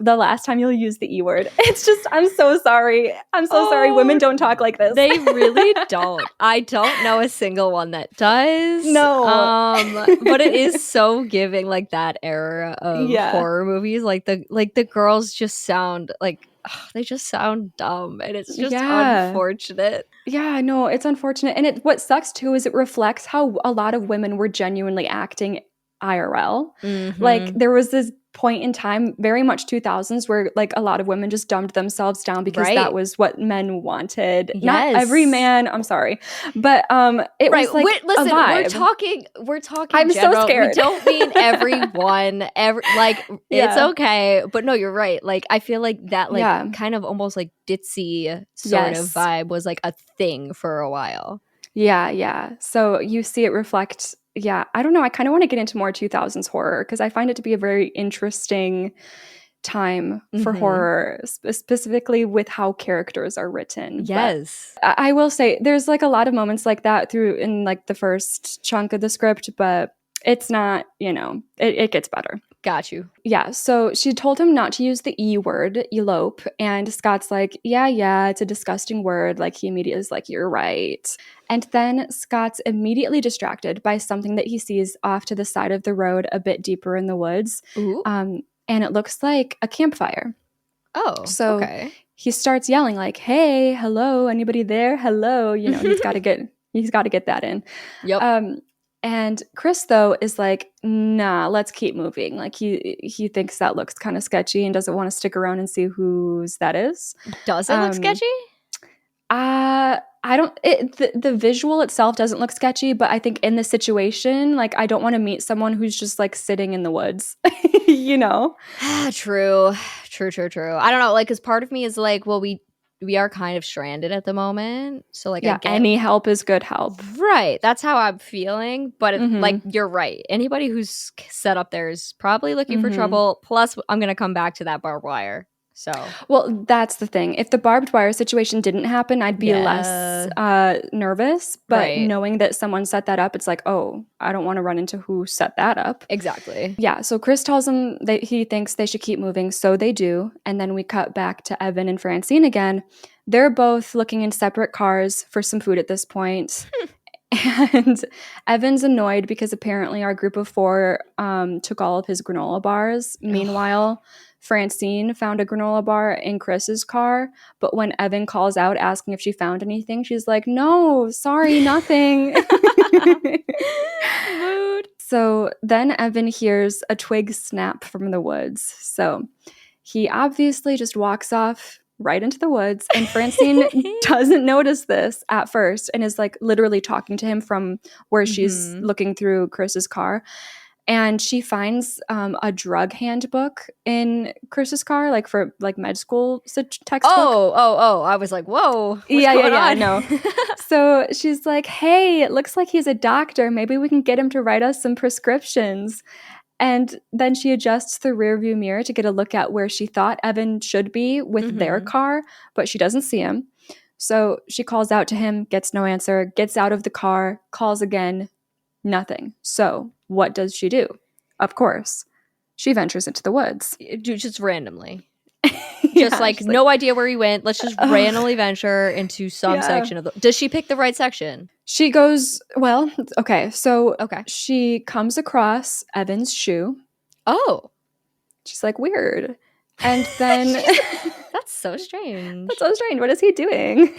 word. It's just, I'm so sorry. I'm so sorry. Women don't talk like this. They really don't. I don't know a single one that does. No. But it is so giving like that era of horror movies. Like the girls just sound like, they just sound dumb and it's just unfortunate. Yeah, no, it's unfortunate. And what sucks too is it reflects how a lot of women were genuinely acting IRL. Like, there was this point in time, very much 2000s, where like a lot of women just dumbed themselves down because that was what men wanted. Yes. Not every man, I'm sorry, but it was like listen, a vibe. we're talking I'm general. so scared. We don't mean everyone, it's okay, but no, you're right. Like I feel like that kind of almost like ditzy sort of vibe was like a thing for a while. Yeah. So you see it reflect. Yeah, I don't know. I kind of want to get into more 2000s horror because I find it to be a very interesting time for horror, specifically with how characters are written. Yes. But I will say there's like a lot of moments like that through in like the first chunk of the script, but it's not, it gets better. Got you. Yeah, so she told him not to use the E word, elope, and Scott's like, yeah, it's a disgusting word. Like, he immediately is like, you're right. And then Scott's immediately distracted by something that he sees off to the side of the road a bit deeper in the woods. Ooh. And it looks like a campfire. Oh, so okay. He starts yelling like, hey, hello, anybody there? Hello. He's got to get that in. Yep. And Chris, though, is like, nah, let's keep moving. Like, he thinks that looks kind of sketchy and doesn't want to stick around and see whose that is. Does it look sketchy? I don't. The visual itself doesn't look sketchy, but I think in the situation, like, I don't want to meet someone who's just like sitting in the woods, True. I don't know. Like, because part of me is like, well, we are kind of stranded at the moment, so like, yeah, any help is good help, right? That's how I'm feeling. But like, you're right. Anybody who's set up there is probably looking for trouble. Plus, I'm gonna come back to that barbed wire. So, well, that's the thing. If the barbed wire situation didn't happen, I'd be less nervous. But knowing that someone set that up, it's like, oh, I don't want to run into who set that up. Exactly. Yeah. So Chris tells them that he thinks they should keep moving. So they do. And then we cut back to Evan and Francine again. They're both looking in separate cars for some food at this point. And Evan's annoyed because apparently our group of 4 took all of his granola bars. Meanwhile, Francine found a granola bar in Chris's car, but when Evan calls out asking if she found anything, she's like, no, sorry, nothing. Mood. So then Evan hears a twig snap from the woods. So he obviously just walks off right into the woods, and Francine doesn't notice this at first and is like literally talking to him from where she's looking through Chris's car. And she finds a drug handbook in Chris's car, like for like med school textbook. Oh! I was like, whoa! Yeah. No. So she's like, "Hey, it looks like he's a doctor. Maybe we can get him to write us some prescriptions." And then she adjusts the rearview mirror to get a look at where she thought Evan should be with their car, but she doesn't see him. So she calls out to him, gets no answer, gets out of the car, calls again, nothing. So what does she do? Of course, she ventures into the woods. Just randomly. Just like no idea where he went. Let's just randomly venture into some section of the... Does she pick the right section? She goes, well, okay. So she comes across Evan's shoe. Oh. She's like, weird. And then... That's so strange. That's so strange. What is he doing?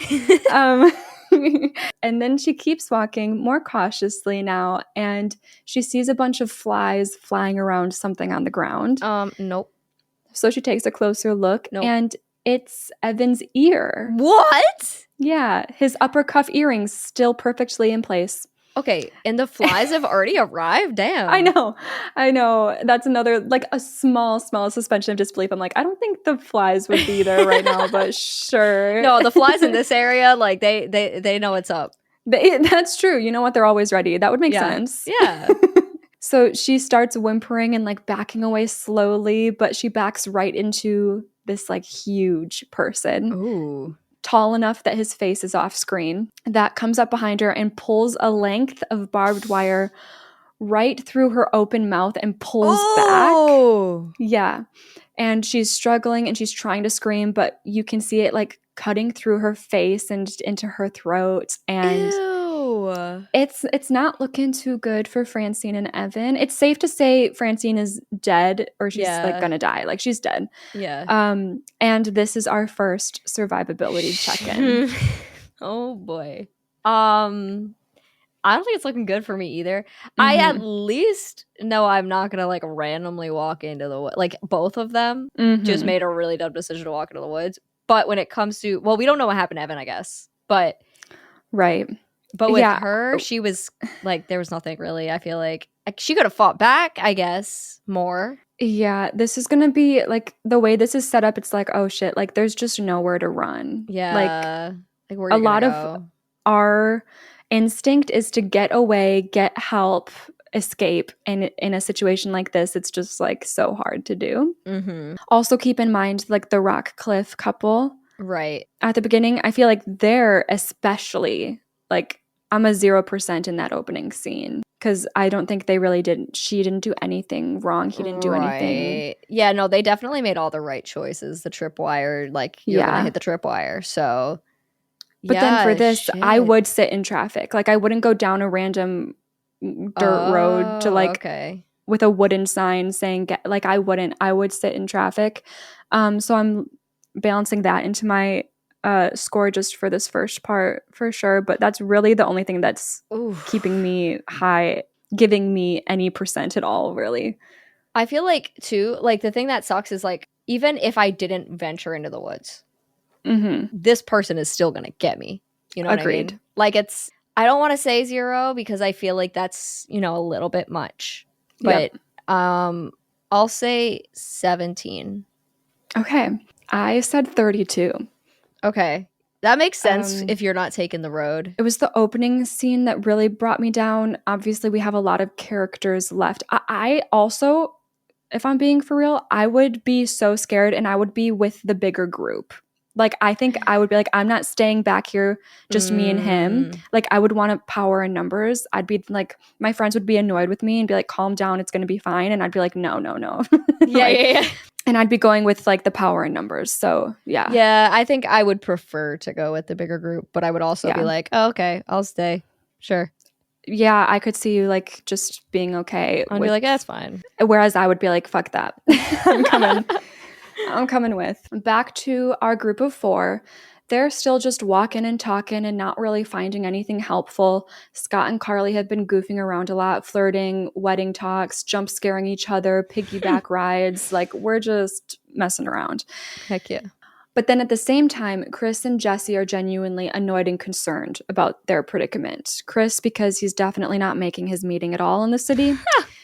And then she keeps walking more cautiously now, and she sees a bunch of flies flying around something on the ground. Nope. So she takes a closer look, and it's Evan's ear. What? Yeah, his upper cuff earrings still perfectly in place. Okay, and the flies have already arrived? Damn. I know. That's another, like, a small suspension of disbelief. I'm like, I don't think the flies would be there right now, but sure. No, the flies in this area, like, they know what's up. That's true. You know what? They're always ready. That would make sense. Yeah. So she starts whimpering and like backing away slowly, but she backs right into this like huge person. Ooh. Tall enough that his face is off screen. That comes up behind her and pulls a length of barbed wire right through her open mouth and pulls back. Yeah. And she's struggling and she's trying to scream, but you can see it like cutting through her face and into her throat. And it's not looking too good for Francine and Evan. It's safe to say Francine is dead, or she's like gonna die. Like, she's dead. Yeah. And this is our first survivability check-in. Oh boy. I don't think it's looking good for me either. I at least know I'm not gonna like randomly walk into the woods. Like both of them just made a really dumb decision to walk into the woods. But when it comes to, well, we don't know what happened to Evan, I guess. But right. But with her, she was like, there was nothing really. I feel like she could have fought back, I guess, more. Yeah, this is gonna be like the way this is set up. It's like, oh shit, like there's just nowhere to run. Yeah, like where a lot of our instinct is to get away, get help, escape. And in a situation like this, it's just like so hard to do. Also, keep in mind like the rock cliff couple, right at the beginning. I feel like they're especially like I'm a 0% in that opening scene. Because I don't think they really didn't. She didn't do anything wrong. He didn't do anything. Yeah, no, they definitely made all the right choices. The tripwire, like you're gonna hit the tripwire. So, but then for this, I would sit in traffic. Like I wouldn't go down a random dirt road to like with a wooden sign saying get. Like I wouldn't. I would sit in traffic. So I'm balancing that into my score just for this first part for sure, but that's really the only thing that's keeping me high, giving me any percent at all, really. I feel like too, like the thing that sucks is like even if I didn't venture into the woods, this person is still gonna get me. You know what I mean? Like I don't want to say 0 because I feel like that's, you know, a little bit much, but I'll say 17. Okay, I said 32. Okay. That makes sense if you're not taking the road. It was the opening scene that really brought me down. Obviously, we have a lot of characters left. I also, if I'm being for real, I would be so scared and I would be with the bigger group. Like, I think I would be like, I'm not staying back here, just me and him. Like, I would want to power in numbers. I'd be like, my friends would be annoyed with me and be like, calm down, it's going to be fine. And I'd be like, no. Yeah. And I'd be going with like the power in numbers. So yeah. Yeah, I think I would prefer to go with the bigger group, but I would also be like, oh, okay, I'll stay. Sure. Yeah, I could see you like just being okay. I'd be like, that's fine. Whereas I would be like, fuck that. I'm coming with. Back to our group of 4. They're still just walking and talking and not really finding anything helpful. Scott and Carly have been goofing around a lot, flirting, wedding talks, jump scaring each other, piggyback rides. Like, we're just messing around. Heck yeah. But then at the same time, Chris and Jesse are genuinely annoyed and concerned about their predicament. Chris, because he's definitely not making his meeting at all in the city.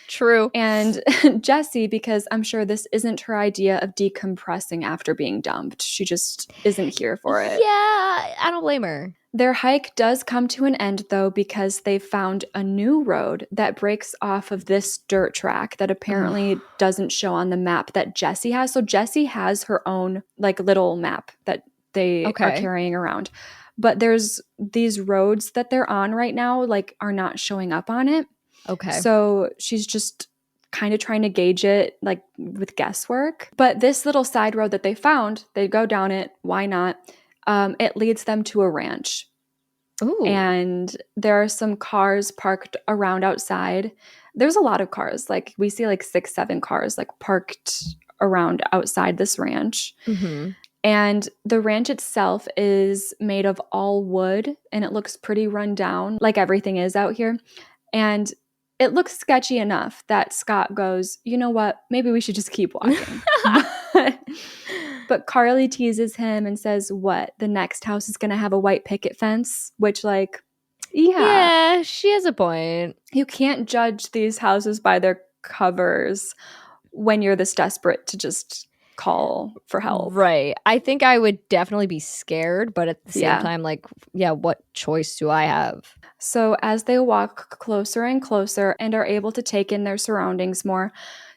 True. And Jessie, because I'm sure this isn't her idea of decompressing after being dumped. She just isn't here for it. Yeah, I don't blame her. Their hike does come to an end, though, because they found a new road that breaks off of this dirt track that apparently doesn't show on the map that Jessie has. So Jessie has her own, like, little map that they are carrying around. But there's these roads that they're on right now, like, are not showing up on it. Okay. So she's just kind of trying to gauge it, like, with guesswork. But this little side road that they found, they go down it. Why not? It leads them to a ranch. Ooh. And there are some cars parked around outside. There's a lot of cars. Like, we see like 6-7 cars like parked around outside this ranch. And the ranch itself is made of all wood and it looks pretty run down, like everything is out here. And it looks sketchy enough that Scott goes, you know what? Maybe we should just keep walking. But Carly teases him and says, what? The next house is going to have a white picket fence? Which, like, yeah, she has a point. You can't judge these houses by their covers when you're this desperate to just call for help. Right. I think I would definitely be scared, but at the same time, like, yeah, what choice do I have? So as they walk closer and closer and are able to take in their surroundings more,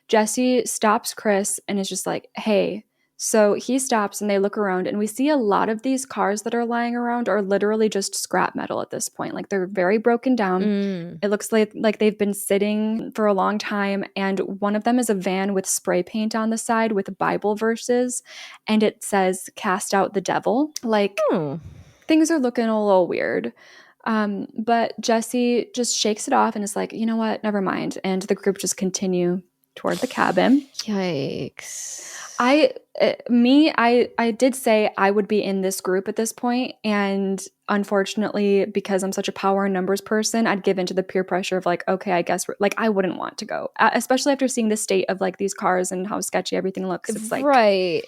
Jesse stops Chris and is just like, hey. So he stops and they look around and we see a lot of these cars that are lying around are literally just scrap metal at this point. Like, they're very broken down. It looks like they've been sitting for a long time. And one of them is a van with spray paint on the side with Bible verses. And it says, cast out the devil. Like, things are looking a little weird. But Jesse just shakes it off and is like, you know what? Never mind. And the group just continue toward the cabin. Yikes. I did say I would be in this group at this point, and unfortunately, because I'm such a power and numbers person, I'd give into the peer pressure of like, okay, I guess like I wouldn't want to go, especially after seeing the state of like these cars and how sketchy everything looks. It's like, right.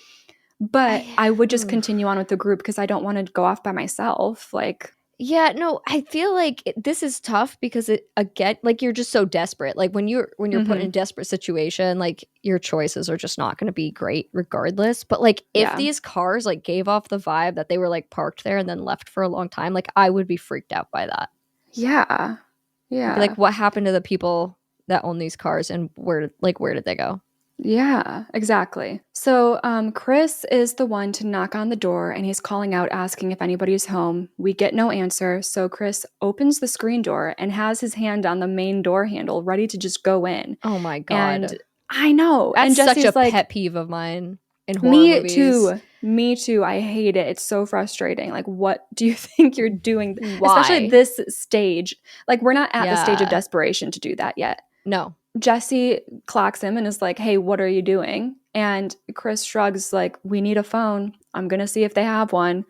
But I would just continue on with the group because I don't want to go off by myself. Like, yeah, no, I feel like this is tough because again, like you're just so desperate. Like when you're put in a desperate situation, like your choices are just not going to be great regardless. But like if these cars like gave off the vibe that they were like parked there and then left for a long time, like I would be freaked out by that. Yeah. Yeah. Like what happened to the people that own these cars and where did they go? Yeah, exactly. So Chris is the one to knock on the door, and he's calling out asking if anybody's home. We get no answer, so Chris opens the screen door and has his hand on the main door handle ready to just go in. Oh my God. And I know. That's and Jesse's such a like, pet peeve of mine in horror movies. Me too. I hate it. It's so frustrating. Like, what do you think you're doing? Why? Especially at this stage. Like, we're not at the stage of desperation to do that yet. No. Jesse clocks him and is like, hey, what are you doing? And Chris shrugs like, we need a phone. I'm going to see if they have one.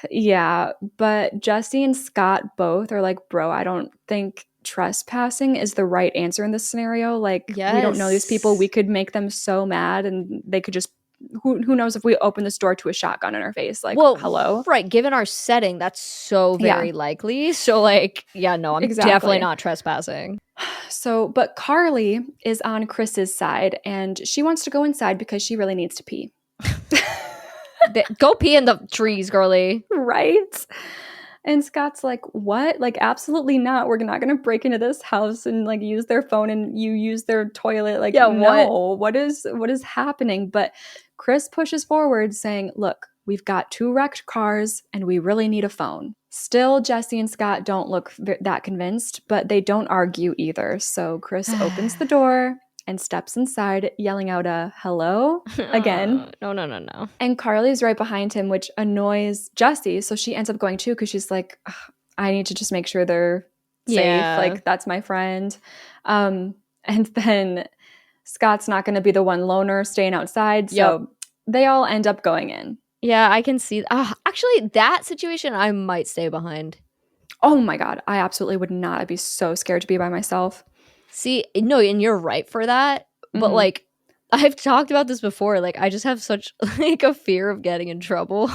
Yeah, but Jesse and Scott both are like, bro, I don't think trespassing is the right answer in this scenario. Like, we don't know these people. We could make them so mad and they could just who knows if we open this door to a shotgun in our face. Like, well, hello? Right. Given our setting, that's so very likely. So like, yeah, no, I'm definitely not trespassing. So, but Carly is on Chris's side and she wants to go inside because she really needs to pee. Go pee in the trees, girly. Right? And Scott's like, what? Like, absolutely not. We're not going to break into this house and like use their phone and you use their toilet. Like, no, what is happening? But Chris pushes forward saying, look, we've got 2 wrecked cars and we really need a phone. Still, Jesse and Scott don't look that convinced, but they don't argue either. So Chris opens the door and steps inside, yelling out a hello again. No. And Carly's right behind him, which annoys Jessie. So she ends up going too because she's like, I need to just make sure they're safe. Like, that's my friend. And then Scott's not going to be the one loner staying outside. So they all end up going in. Yeah, I can see. Actually, that situation, I might stay behind. Oh my God. I absolutely would not. I'd be so scared to be by myself. See, no, and you're right for that. But like, I've talked about this before. Like, I just have such like a fear of getting in trouble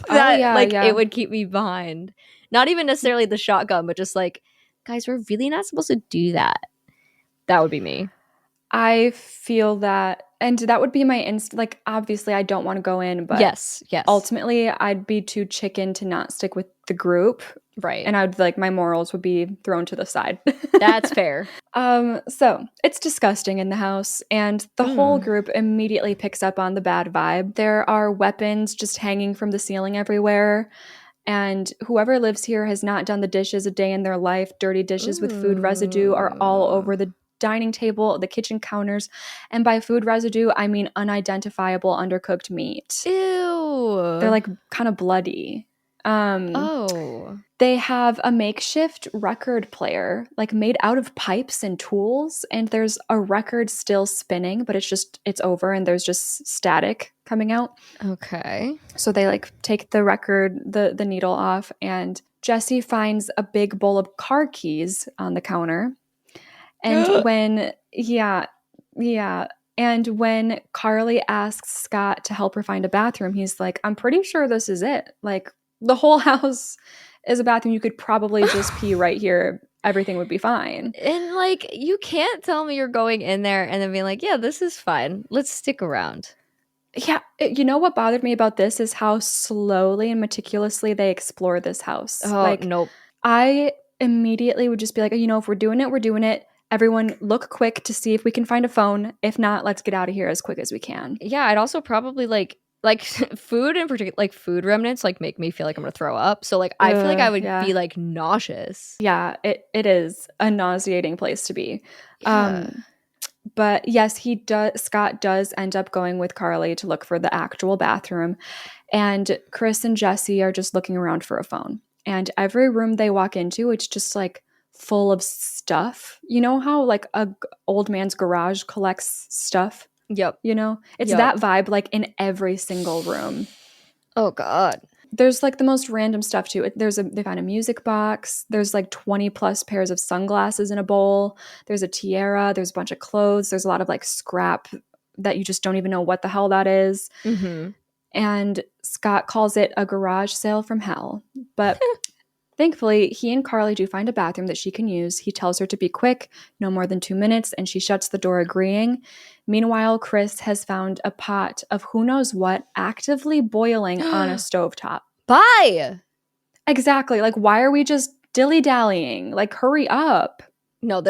that it would keep me behind. Not even necessarily the shotgun, but just like, guys, we're really not supposed to do that. That would be me. I feel that, and that would be my like, obviously I don't want to go in, but yes. Ultimately I'd be too chicken to not stick with the group. Right. And I'd like, my morals would be thrown to the side. That's fair. So it's disgusting in the house, and the whole group immediately picks up on the bad vibe. There are weapons just hanging from the ceiling everywhere. And whoever lives here has not done the dishes a day in their life. Dirty dishes with food residue are all over the dining table, the kitchen counters. And by food residue, I mean unidentifiable undercooked meat. Ew. They're like kind of bloody. They have a makeshift record player, like made out of pipes and tools, and there's a record still spinning, but it's over and there's just static coming out. Okay. So they like take the record, the needle off, and Jesse finds a big bowl of car keys on the counter. And and when Carly asks Scott to help her find a bathroom, he's like, I'm pretty sure this is it. Like, the whole house is a bathroom. You could probably just pee right here. Everything would be fine. And like, you can't tell me you're going in there and then being like, yeah, this is fine. Let's stick around. Yeah. You know what bothered me about this is how slowly and meticulously they explore this house. Oh, like, nope. I immediately would just be like, if we're doing it, we're doing it. Everyone look quick to see if we can find a phone. If not, let's get out of here as quick as we can. Yeah, I'd also probably like food in particular, like food remnants, like make me feel like I'm gonna throw up. So like I feel like I would be like nauseous. Yeah, it is a nauseating place to be. Yeah. But yes, Scott does end up going with Carly to look for the actual bathroom, and Chris and Jesse are just looking around for a phone. And every room they walk into, it's just like full of stuff. You know how like a old man's garage collects stuff? Yep. You know? It's that vibe, like, in every single room. Oh, God. There's, like, the most random stuff, too. They found a music box. There's, like, 20 plus pairs of sunglasses in a bowl. There's a tiara. There's a bunch of clothes. There's a lot of, like, scrap that you just don't even know what the hell that is. Mm-hmm. And Scott calls it a garage sale from hell. But thankfully, he and Carly do find a bathroom that she can use. He tells her to be quick, no more than 2 minutes, and she shuts the door agreeing. Meanwhile, Chris has found a pot of who knows what actively boiling on a stovetop. Bye! Exactly. Like, why are we just dilly-dallying? Like, hurry up. No,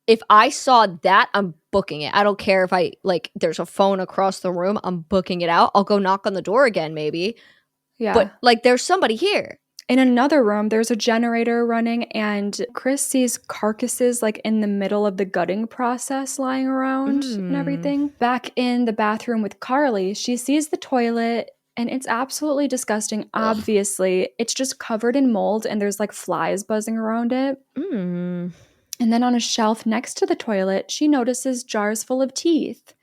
if I saw that, I'm booking it. I don't care if there's a phone across the room. I'm booking it out. I'll go knock on the door again, maybe. Yeah. But, like, there's somebody here. In another room, there's a generator running, and Chris sees carcasses, like, in the middle of the gutting process lying around and everything. Back in the bathroom with Carly, she sees the toilet, and it's absolutely disgusting, obviously. It's just covered in mold, and there's, like, flies buzzing around it. And then on a shelf next to the toilet, she notices jars full of teeth.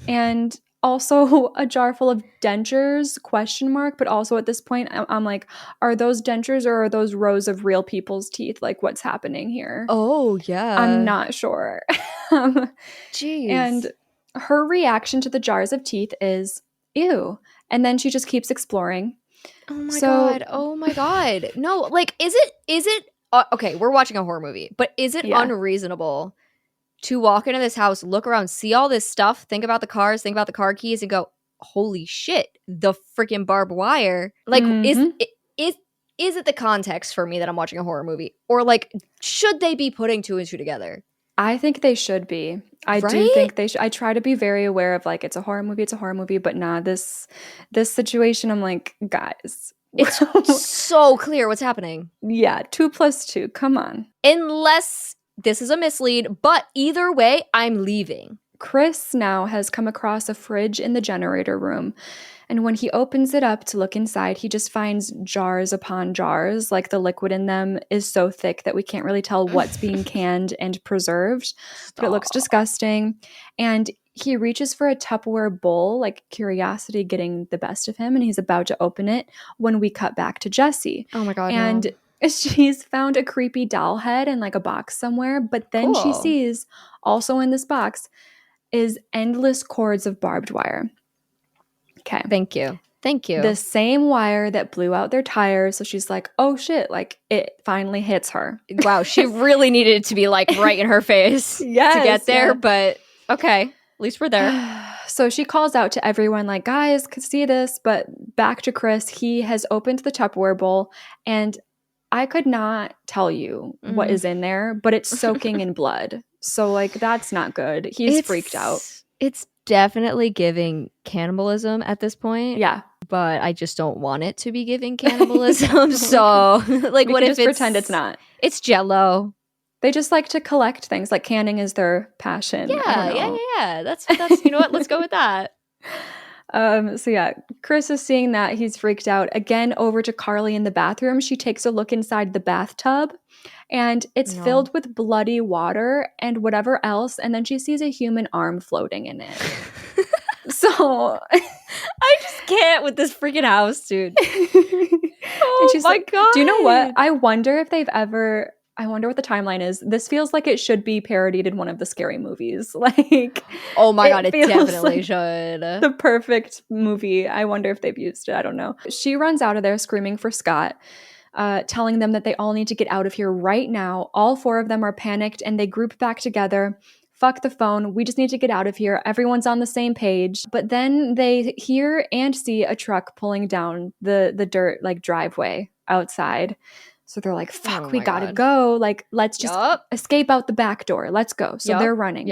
And also a jar full of dentures, ? But also at this point, I'm like, are those dentures or are those rows of real people's teeth? Like, what's happening here? Oh, yeah. I'm not sure. Jeez. And her reaction to the jars of teeth is, ew. And then she just keeps exploring. Oh, my God. Oh, my God. No, like, is it okay, we're watching a horror movie, but is it unreasonable to walk into this house, look around, see all this stuff, think about the cars, think about the car keys, and go, holy shit, the freaking barbed wire? Like, is it the context for me that I'm watching a horror movie? Or, like, should they be putting 2 and 2 together? I think they should be. I do think they should. I try to be very aware of, like, it's a horror movie, but nah, this situation, I'm like, guys. It's so clear what's happening. Yeah, 2 + 2, come on. Unless this is a mislead, but either way, I'm leaving. Chris now has come across a fridge in the generator room, and when he opens it up to look inside, he just finds jars upon jars. Like, the liquid in them is so thick that we can't really tell what's being canned and preserved, but it looks disgusting. And he reaches for a Tupperware bowl, like curiosity getting the best of him, and he's about to open it when we cut back to Jessie. Oh my God, and she's found a creepy doll head in, like, a box somewhere, but then she sees, also in this box, is endless cords of barbed wire. Okay. Thank you. The same wire that blew out their tires. So she's like, oh shit, like, it finally hits her. Wow, she really needed it to be, like, right in her face to get there, but okay, at least we're there. So she calls out to everyone, like, guys, could see this, but back to Chris. He has opened the Tupperware bowl, and I could not tell you what is in there, but it's soaking in blood. So, like, that's not good. He's freaked out. It's definitely giving cannibalism at this point. Yeah. But I just don't want it to be giving cannibalism. So, like, what if pretend it's not? It's Jell-O. They just like to collect things. Like, canning is their passion. Yeah. That's you know what? Let's go with that. So yeah, Chris is seeing that. He's freaked out. Again, over to Carly in the bathroom. She takes a look inside the bathtub, and it's filled with bloody water and whatever else. And then she sees a human arm floating in it. So I just can't with this freaking house, dude. Oh my God. Do you know what? I wonder what the timeline is. This feels like it should be parodied in one of the Scary Movies. Like, oh my God, it definitely should. The perfect movie. I wonder if they've used it. I don't know. She runs out of there screaming for Scott, telling them that they all need to get out of here right now. All 4 of them are panicked, and they group back together. Fuck the phone. We just need to get out of here. Everyone's on the same page. But then they hear and see a truck pulling down the dirt, like, driveway outside. So they're like, fuck, we gotta go. Like, let's just escape out the back door. Let's go. So they're running.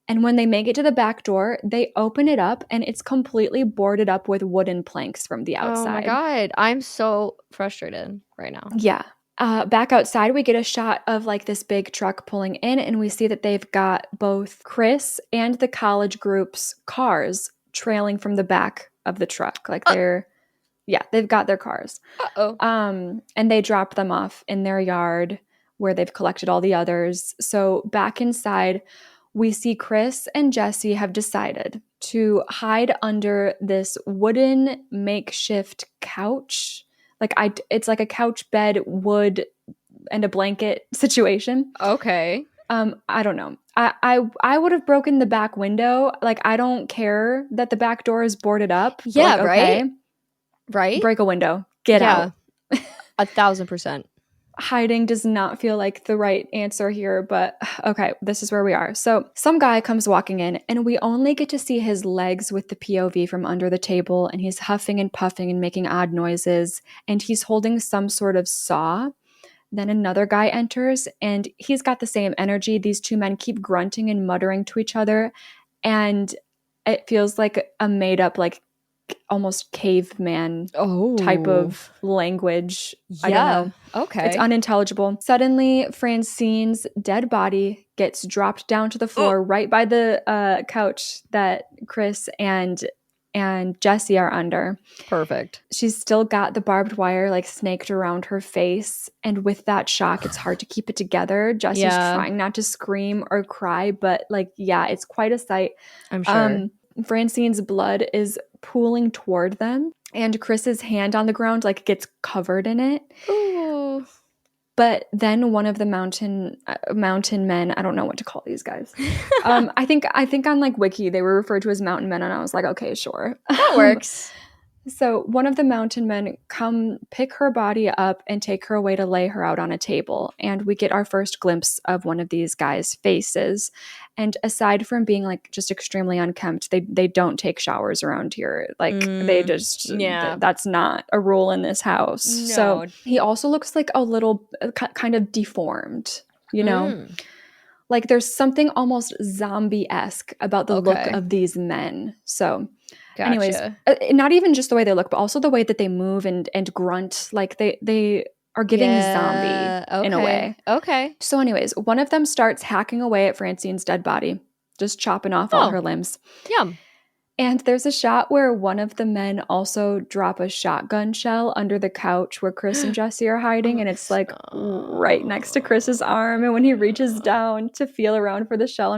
And when they make it to the back door, they open it up, and it's completely boarded up with wooden planks from the outside. Oh my God. I'm so frustrated right now. Yeah. Back outside, we get a shot of, like, this big truck pulling in, and we see that they've got both Chris and the college group's cars trailing from the back of the truck. Like, they've got their cars. And they drop them off in their yard where they've collected all the others. So back inside, we see Chris and Jesse have decided to hide under this wooden makeshift couch. It's like a couch bed, wood, and a blanket situation. Okay. I don't know. I would have broken the back window. Like, I don't care that the back door is boarded up. Yeah, like, okay, right? Break a window. Get out. 1,000%. Hiding does not feel like the right answer here, but okay, this is where we are. So some guy comes walking in, and we only get to see his legs with the POV from under the table, and he's huffing and puffing and making odd noises, and he's holding some sort of saw. Then another guy enters, and he's got the same energy. These two men keep grunting and muttering to each other, and it feels like a made-up, like, almost caveman type of language. I don't know. Okay. It's unintelligible. Suddenly, Francine's dead body gets dropped down to the floor right by the couch that Chris and Jesse are under. Perfect. She's still got the barbed wire like snaked around her face. And with that shock, it's hard to keep it together. Jesse's trying not to scream or cry, but like, yeah, it's quite a sight. I'm sure. Francine's blood is pooling toward them, and Chris's hand on the ground like gets covered in it. Ooh. But then one of the mountain men, I don't know what to call these guys. I think on like Wiki they were referred to as mountain men, and I was like, okay, sure, that works. So one of the mountain men come pick her body up and take her away to lay her out on a table. And we get our first glimpse of one of these guys' faces. And aside from being like just extremely unkempt, they don't take showers around here. Like they just, that's not a rule in this house. No. So he also looks like a little kind of deformed, you know? Like there's something almost zombie-esque about the look of these men. So gotcha. Anyways, not even just the way they look, but also the way that they move and grunt. Like they are giving zombie in a way. Okay. So anyways, one of them starts hacking away at Francine's dead body, just chopping off all her limbs. Yum. And there's a shot where one of the men also drop a shotgun shell under the couch where Chris and Jesse are hiding. And it's like right next to Chris's arm. And when he reaches down to feel around for the shell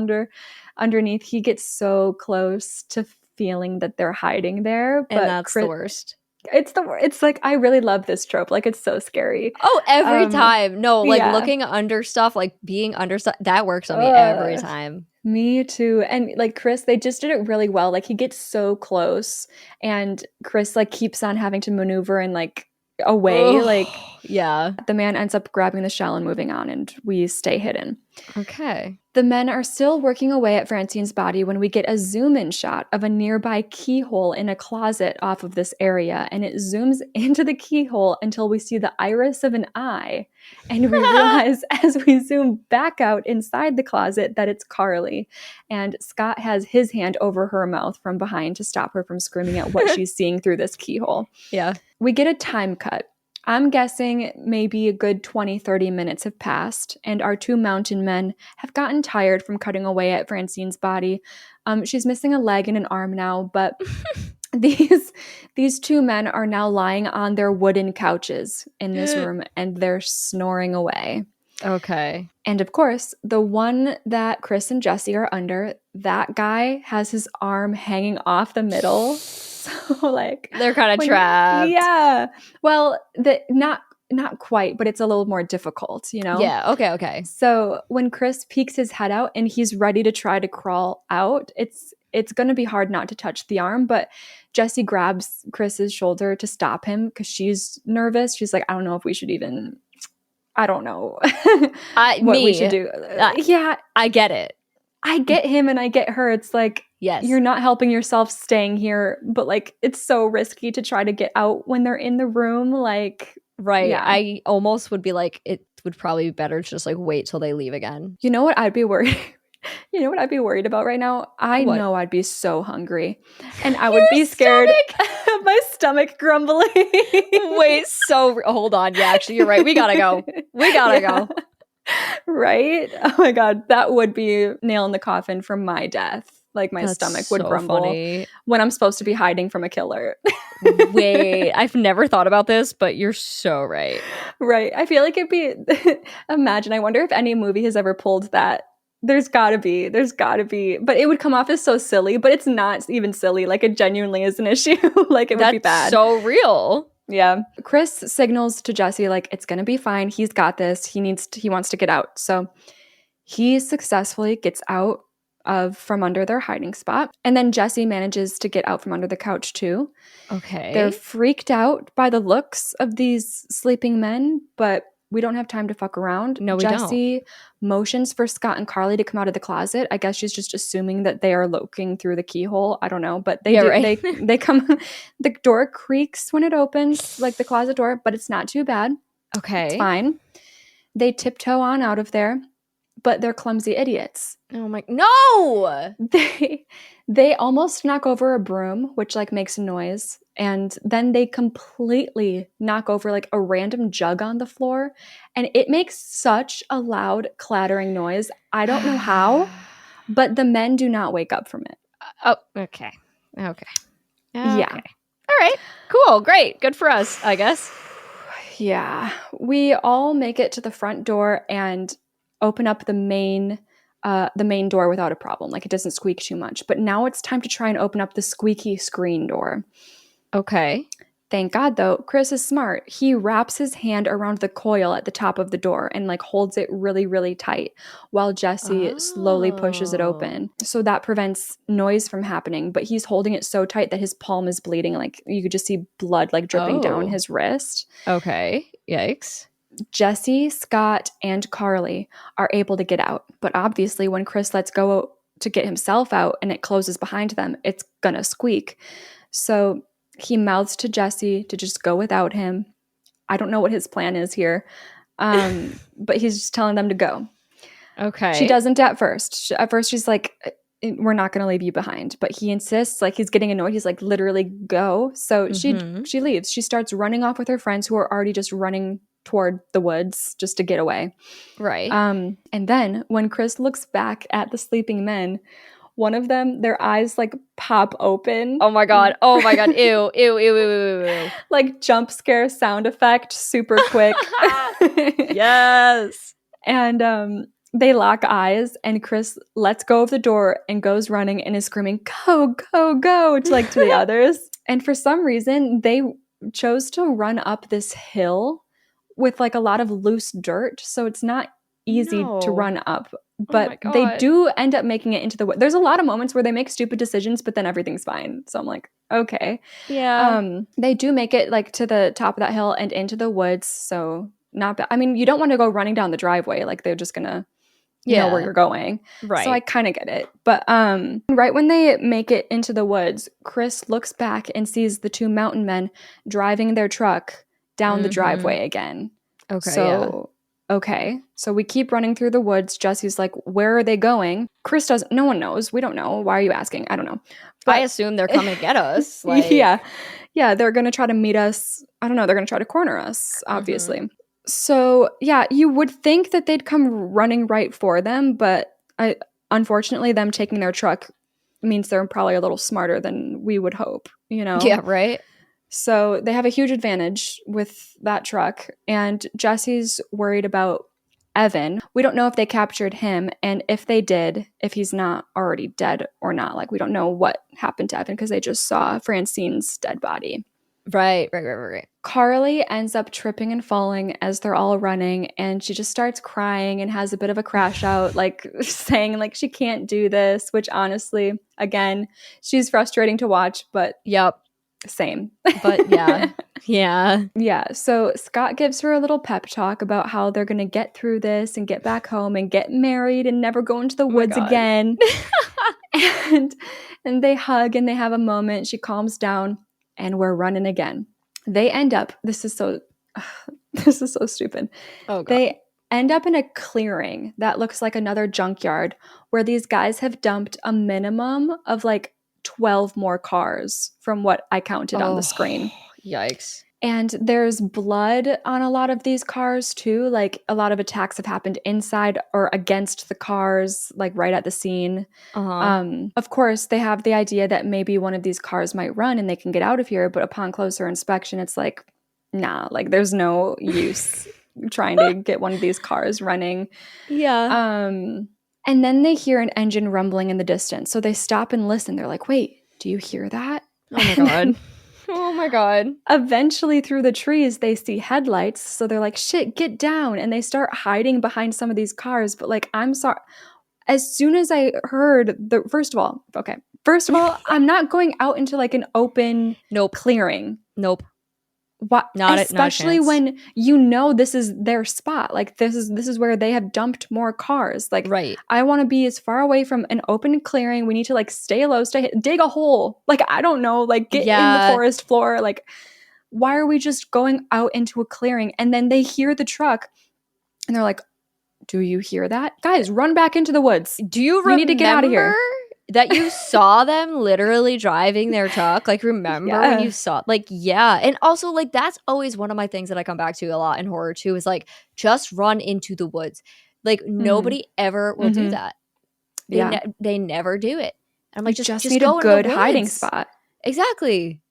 underneath, he gets so close to feeling that they're hiding there. But and that's the worst. It's like, I really love this trope. Like, it's so scary. Oh, every time. No, like looking under stuff, like being under stuff, that works on me every time. Me too. And like Chris, they just did it really well. Like he gets so close, and Chris like keeps on having to maneuver and like away. Like the man ends up grabbing the shell and moving on, and we stay hidden. Okay. The men are still working away at Francine's body when we get a zoom-in shot of a nearby keyhole in a closet off of this area, and it zooms into the keyhole until we see the iris of an eye, and we realize as we zoom back out inside the closet that it's Carly, and Scott has his hand over her mouth from behind to stop her from screaming at what she's seeing through this keyhole. Yeah. We get a time cut. I'm guessing maybe a good 20-30 minutes have passed, and our two mountain men have gotten tired from cutting away at Francine's body. She's missing a leg and an arm now, but these two men are now lying on their wooden couches in this room, and they're snoring away. Okay. And of course, the one that Chris and Jesse are under, that guy has his arm hanging off the middle. So like they're kind of trapped. Yeah. Well, not quite, but it's a little more difficult, you know? Yeah. Okay. So when Chris peeks his head out and he's ready to try to crawl out, it's going to be hard not to touch the arm, but Jessie grabs Chris's shoulder to stop him because she's nervous. She's like, I don't know if we should even, I don't know what we should do. Yeah. I get it. I get him and I get her. It's like, yes, you're not helping yourself staying here, but like it's so risky to try to get out when they're in the room. Like, right. Yeah. I almost would be like, it would probably be better to just like wait till they leave again. You know what I'd be worried? You know what I'd be worried about right now? I know I'd be so hungry, and I would be scared of my stomach grumbling. Wait, hold on. Yeah, actually, you're right. We gotta go. Go. Right? Oh my God, that would be nail in the coffin for my death. Like my stomach would grumble when I'm supposed to be hiding from a killer. Wait, I've never thought about this, but you're so right. Right. I feel like it'd be, imagine, I wonder if any movie has ever pulled that There's gotta be. But it would come off as so silly, but it's not even silly. Like, it genuinely is an issue. Like, it would be bad. That's so real. Yeah. Chris signals to Jesse, like, it's gonna be fine. He's got this. He wants to get out. So he successfully gets out from under their hiding spot. And then Jesse manages to get out from under the couch too. Okay. They're freaked out by the looks of these sleeping men, but we don't have time to fuck around. No, we Jesse motions for Scott and Carly to come out of the closet. I guess she's just assuming that they are looking through the keyhole. I don't know, but they do. Right. They come. The door creaks when it opens, like the closet door, but it's not too bad. Okay. It's fine. They tiptoe on out of there, but they're clumsy idiots. Oh my, no! They almost knock over a broom, which like makes a noise. And then they completely knock over like a random jug on the floor. And it makes such a loud clattering noise. I don't know how, but the men do not wake up from it. Oh, okay. Yeah. All right. Cool. Great. Good for us, I guess. Yeah. We all make it to the front door and open up the main door without a problem. Like, it doesn't squeak too much. But now it's time to try and open up the squeaky screen door. Okay. Thank God, though, Chris is smart. He wraps his hand around the coil at the top of the door and like holds it really, really tight while Jesse slowly pushes it open. So that prevents noise from happening. But he's holding it so tight that his palm is bleeding. Like, you could just see blood like dripping down his wrist. Okay. Yikes. Jesse, Scott, and Carly are able to get out. But obviously, when Chris lets go to get himself out and it closes behind them, it's gonna squeak. So he mouths to Jesse to just go without him. I don't know what his plan is here, but he's just telling them to go. Okay. She doesn't at first. At first, she's like, we're not going to leave you behind. But he insists, like, he's getting annoyed. He's like, literally go. So she leaves. She starts running off with her friends who are already just running toward the woods just to get away. Right. And then when Chris looks back at the sleeping men, one of them, their eyes like pop open. Oh my God. Ew. Like jump scare sound effect, super quick. Yes. And they lock eyes and Chris lets go of the door and goes running and is screaming, go, go, go, to the others. And for some reason, they chose to run up this hill with like a lot of loose dirt. So it's not easy to run up. But they do end up making it into the woods. There's a lot of moments where they make stupid decisions, but then everything's fine. So I'm like, okay. Yeah. They do make it like to the top of that hill and into the woods. So not bad. I mean, you don't want to go running down the driveway. Like, they're just going to know where you're going. Right. So I kind of get it. But right when they make it into the woods, Chris looks back and sees the two mountain men driving their truck down the driveway again. Okay, so we keep running through the woods. Jesse's like, where are they going? Chris doesn't. No one knows. We don't know. Why are you asking? I don't know. But I assume they're coming to get us. Like. Yeah, they're going to try to meet us. I don't know. They're going to try to corner us, obviously. So, yeah, you would think that they'd come running right for them. But unfortunately, them taking their truck means they're probably a little smarter than we would hope, you know? Yeah, right. So they have a huge advantage with that truck, and Jesse's worried about Evan. We don't know if they captured him, and if they did, if he's not already dead or not. Like, we don't know what happened to Evan because they just saw Francine's dead body. Right. Carly ends up tripping and falling as they're all running, and she just starts crying and has a bit of a crash out, like saying like she can't do this, which honestly, again, she's frustrating to watch, but yep. Same. But yeah. So Scott gives her a little pep talk about how they're going to get through this and get back home and get married and never go into the woods again. and they hug and they have a moment. She calms down and we're running again. They end up, this is so stupid. Oh God. They end up in a clearing that looks like another junkyard where these guys have dumped a minimum of like 12 more cars from what I counted on the screen. Yikes. And there's blood on a lot of these cars too. Like, a lot of attacks have happened inside or against the cars, like right at the scene. Of course, they have the idea that maybe one of these cars might run and they can get out of here. But upon closer inspection, it's like, nah, like there's no use trying to get one of these cars running. Yeah. And then they hear an engine rumbling in the distance. So they stop and listen. They're like, wait, do you hear that? Oh my God. Oh my God. Eventually through the trees, they see headlights. So they're like, shit, get down. And they start hiding behind some of these cars. But like, I'm sorry. As soon as I heard first of all, I'm not going out into like an open clearing. Nope. What? Especially when you know this is their spot. Like this is where they have dumped more cars. Like, right. I want to be as far away from an open clearing. We need to like stay low, dig a hole. Like, I don't know, like get in the forest floor. Like, why are we just going out into a clearing? And then they hear the truck and they're like, do you hear that? Guys, run back into the woods. Do you remember? We need to get out of here. That you saw them literally driving their truck? Like, remember when you saw, like, and also, like, that's always one of my things that I come back to a lot in horror too, is like, just run into the woods. Like, nobody ever will do that. They never do it. I'm like, just need go a good hiding spot. Exactly.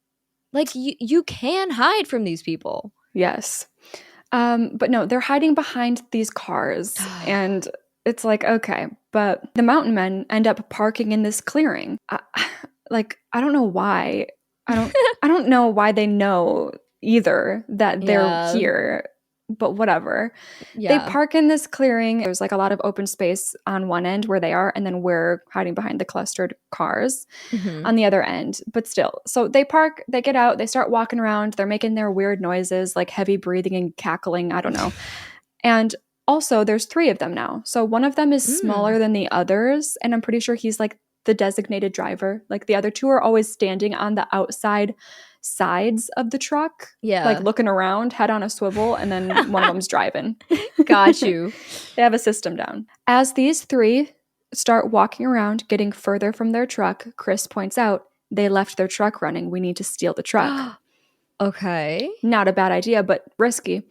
Like, you can hide from these people. Yes. But no, they're hiding behind these cars and it's like, okay, but the mountain men end up parking in this clearing. I don't know why. I don't know why they know either that they're here, but whatever. They park in this clearing. There's like a lot of open space on one end where they are, and then we're hiding behind the clustered cars on the other end. But still, so they park, they get out, they start walking around. They're making their weird noises, like heavy breathing and cackling. I don't know. And also, there's 3 of them now. So one of them is smaller than the others, and I'm pretty sure he's like the designated driver. Like the other 2 are always standing on the outside sides of the truck, like looking around, head on a swivel, and then one of them's driving. Got you. They have a system down. As these 3 start walking around, getting further from their truck, Chris points out, they left their truck running. We need to steal the truck. Okay. Not a bad idea, but risky.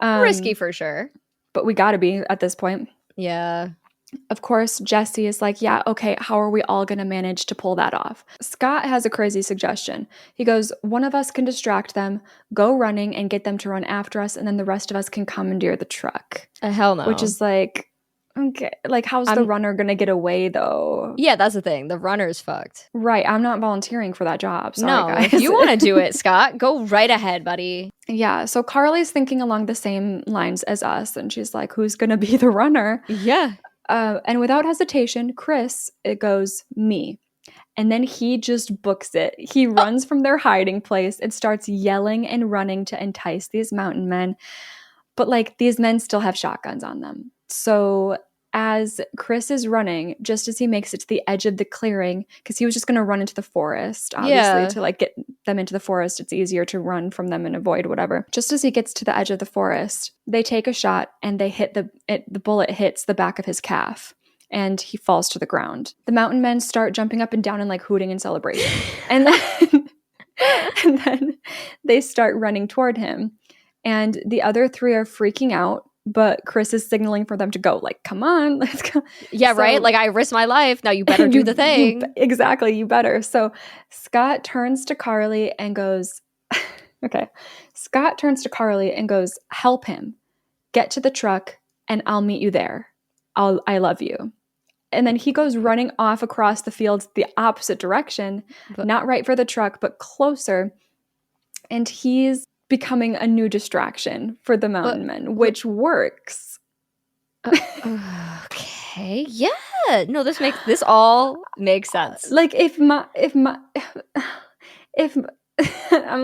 Risky for sure. But we gotta be at this point. Yeah. Of course, Jesse is like, yeah, okay, how are we all going to manage to pull that off? Scott has a crazy suggestion. He goes, one of us can distract them, go running and get them to run after us, and then the rest of us can commandeer the truck. Hell no. Which is like, okay, like how's the runner going to get away though? Yeah, that's the thing. The runner's fucked. Right, I'm not volunteering for that job. Sorry, guys. If you want to do it, Scott, go right ahead, buddy. Yeah, so Carly's thinking along the same lines as us, and she's like, who's going to be the runner? Yeah. And without hesitation, Chris, it goes, me. And then he just books it. He runs from their hiding place and starts yelling and running to entice these mountain men. But like these men still have shotguns on them. So as Chris is running, just as he makes it to the edge of the clearing, because he was just going to run into the forest, obviously, to like get them into the forest. It's easier to run from them and avoid whatever. Just as he gets to the edge of the forest, they take a shot and they hit the bullet hits the back of his calf and he falls to the ground. The mountain men start jumping up and down and like hooting in celebration. and then they start running toward him. And the other 3 are freaking out. But Chris is signaling for them to go, like, come on, let's go. Yeah, so, right? Like, I risked my life. Now you better do the thing. Exactly, you better. So Scott turns to Carly and goes, okay. Scott turns to Carly and goes, help him. Get to the truck and I'll meet you there. I love you. And then he goes running off across the fields the opposite direction, not right for the truck, but closer. And he's becoming a new distraction for the mountain men, which works. Okay, yeah. No, this all makes sense. Like if I'm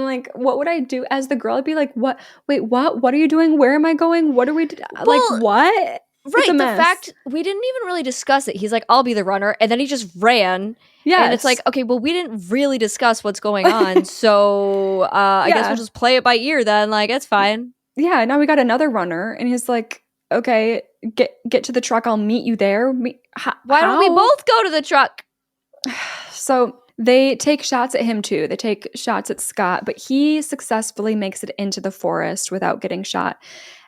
like, what would I do as the girl? I'd be like, what? Wait, what? What are you doing? Where am I going? What are we like? What? Right. The fact we didn't even really discuss it. He's like, I'll be the runner, and then he just ran. Yeah, and it's like, okay, well, we didn't really discuss what's going on, so I guess we'll just play it by ear then. Like, it's fine. Yeah, now we got another runner, and he's like, okay, get to the truck. I'll meet you there. Why don't we both go to the truck? So they take shots at him too. They take shots at Scott, but he successfully makes it into the forest without getting shot.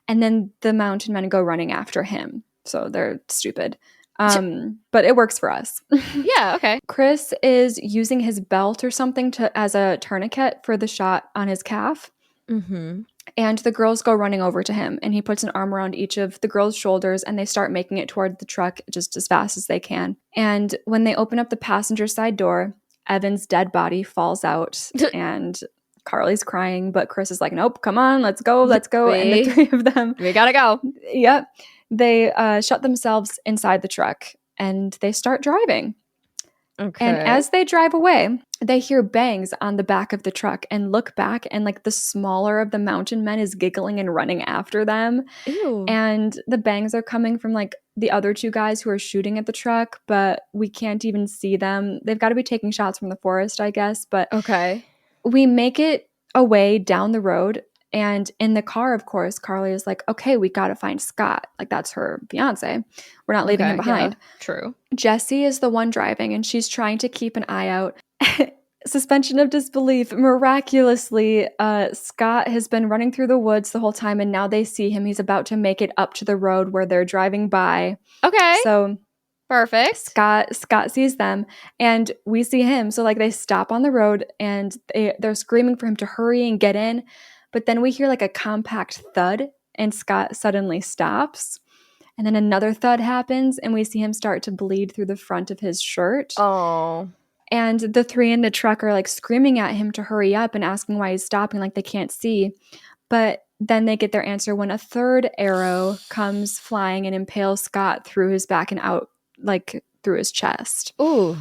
And then the mountain men go running after him. So they're stupid. But it works for us. Yeah, okay. Chris is using his belt or something as a tourniquet for the shot on his calf. Mm-hmm. And the girls go running over to him, and he puts an arm around each of the girls' shoulders, and they start making it toward the truck just as fast as they can. And when they open up the passenger side door, Evan's dead body falls out, and Carly's crying, but Chris is like, nope, come on, let's go. And the three of them, we gotta go. Yep. They shut themselves inside the truck, and they start driving. Okay. And as they drive away, they hear bangs on the back of the truck and look back, and like the smaller of the mountain men is giggling and running after them. Ew. And the bangs are coming from like the other two guys who are shooting at the truck, but we can't even see them. They've got to be taking shots from the forest, I guess. But okay, we make it away down the road. And in the car, of course, Carly is like, okay, we got to find Scott. Like, that's her fiance. We're not leaving him behind. Yeah, true. Jessie is the one driving, and she's trying to keep an eye out. Suspension of disbelief. Miraculously, Scott has been running through the woods the whole time, and now they see him. He's about to make it up to the road where they're driving by. Okay. So perfect. Scott sees them, and we see him. So like they stop on the road, and they're screaming for him to hurry and get in. But then we hear like a compact thud, and Scott suddenly stops. And then another thud happens, and we see him start to bleed through the front of his shirt. Oh. And the three in the truck are like screaming at him to hurry up and asking why he's stopping, like they can't see. But then they get their answer when a third arrow comes flying and impales Scott through his back and out, like through his chest. Ooh.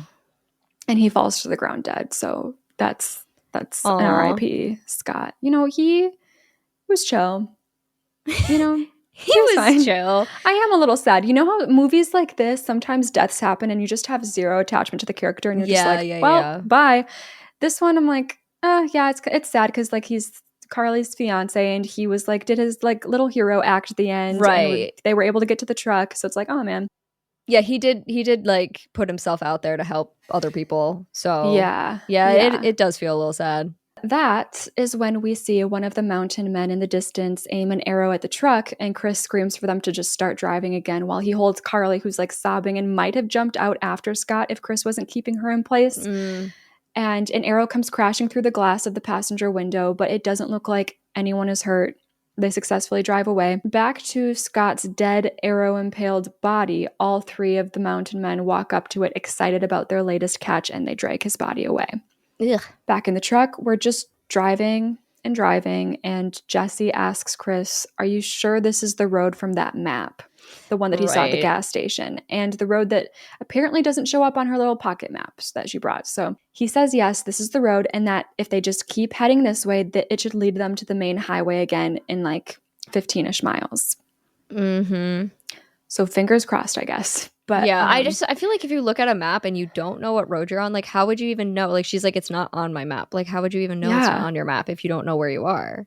And he falls to the ground dead. So that's an R.I.P. Scott. You know, he was chill. You know, he was fine. Chill. I am a little sad. You know how movies like this, sometimes deaths happen and you just have zero attachment to the character and you're just like, bye. This one, I'm like, yeah, it's sad because like he's Carly's fiance and he was like, did his like little hero act at the end. Right. They were able to get to the truck. So it's like, oh man. Yeah, he did like put himself out there to help other people. So yeah. It does feel a little sad. That is when we see one of the mountain men in the distance aim an arrow at the truck, and Chris screams for them to just start driving again while he holds Carly, who's like sobbing and might have jumped out after Scott if Chris wasn't keeping her in place. And an arrow comes crashing through the glass of the passenger window, but it doesn't look like anyone is hurt. They successfully drive away. Back to Scott's dead, arrow-impaled body, all three of the mountain men walk up to it excited about their latest catch, and they drag his body away. Ugh. Back in the truck, we're just driving, and Jessie asks Chris, are you sure this is the road from that map? The one that he saw at the gas station, and the road that apparently doesn't show up on her little pocket maps that she brought. So he says, yes, this is the road, and that if they just keep heading this way, that it should lead them to the main highway again in like 15-ish miles. Mm-hmm. So fingers crossed, I guess. But yeah, I feel like if you look at a map and you don't know what road you're on, like how would you even know? Like she's like, it's not on my map. Like how would you even know it's not on your map if you don't know where you are?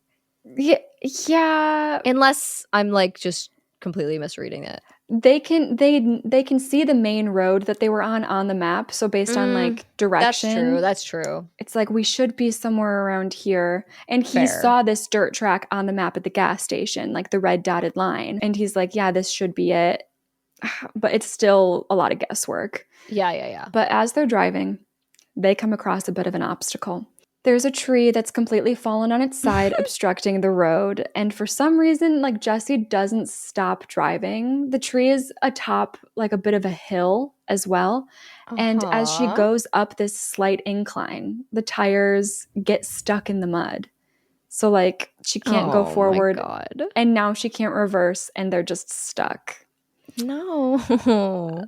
Yeah. Unless I'm like just completely misreading it. They can see the main road that they were on the map. So based on like direction, that's true. It's like we should be somewhere around here. And he saw this dirt track on the map at the gas station, like the red dotted line. And he's like, yeah, this should be it. But it's still a lot of guesswork. Yeah. But as they're driving, they come across a bit of an obstacle. There's a tree that's completely fallen on its side, obstructing the road. And for some reason, like Jessie doesn't stop driving. The tree is atop like a bit of a hill as well. And as she goes up this slight incline, the tires get stuck in the mud. So like she can't go forward. My God. And now she can't reverse, and they're just stuck. No.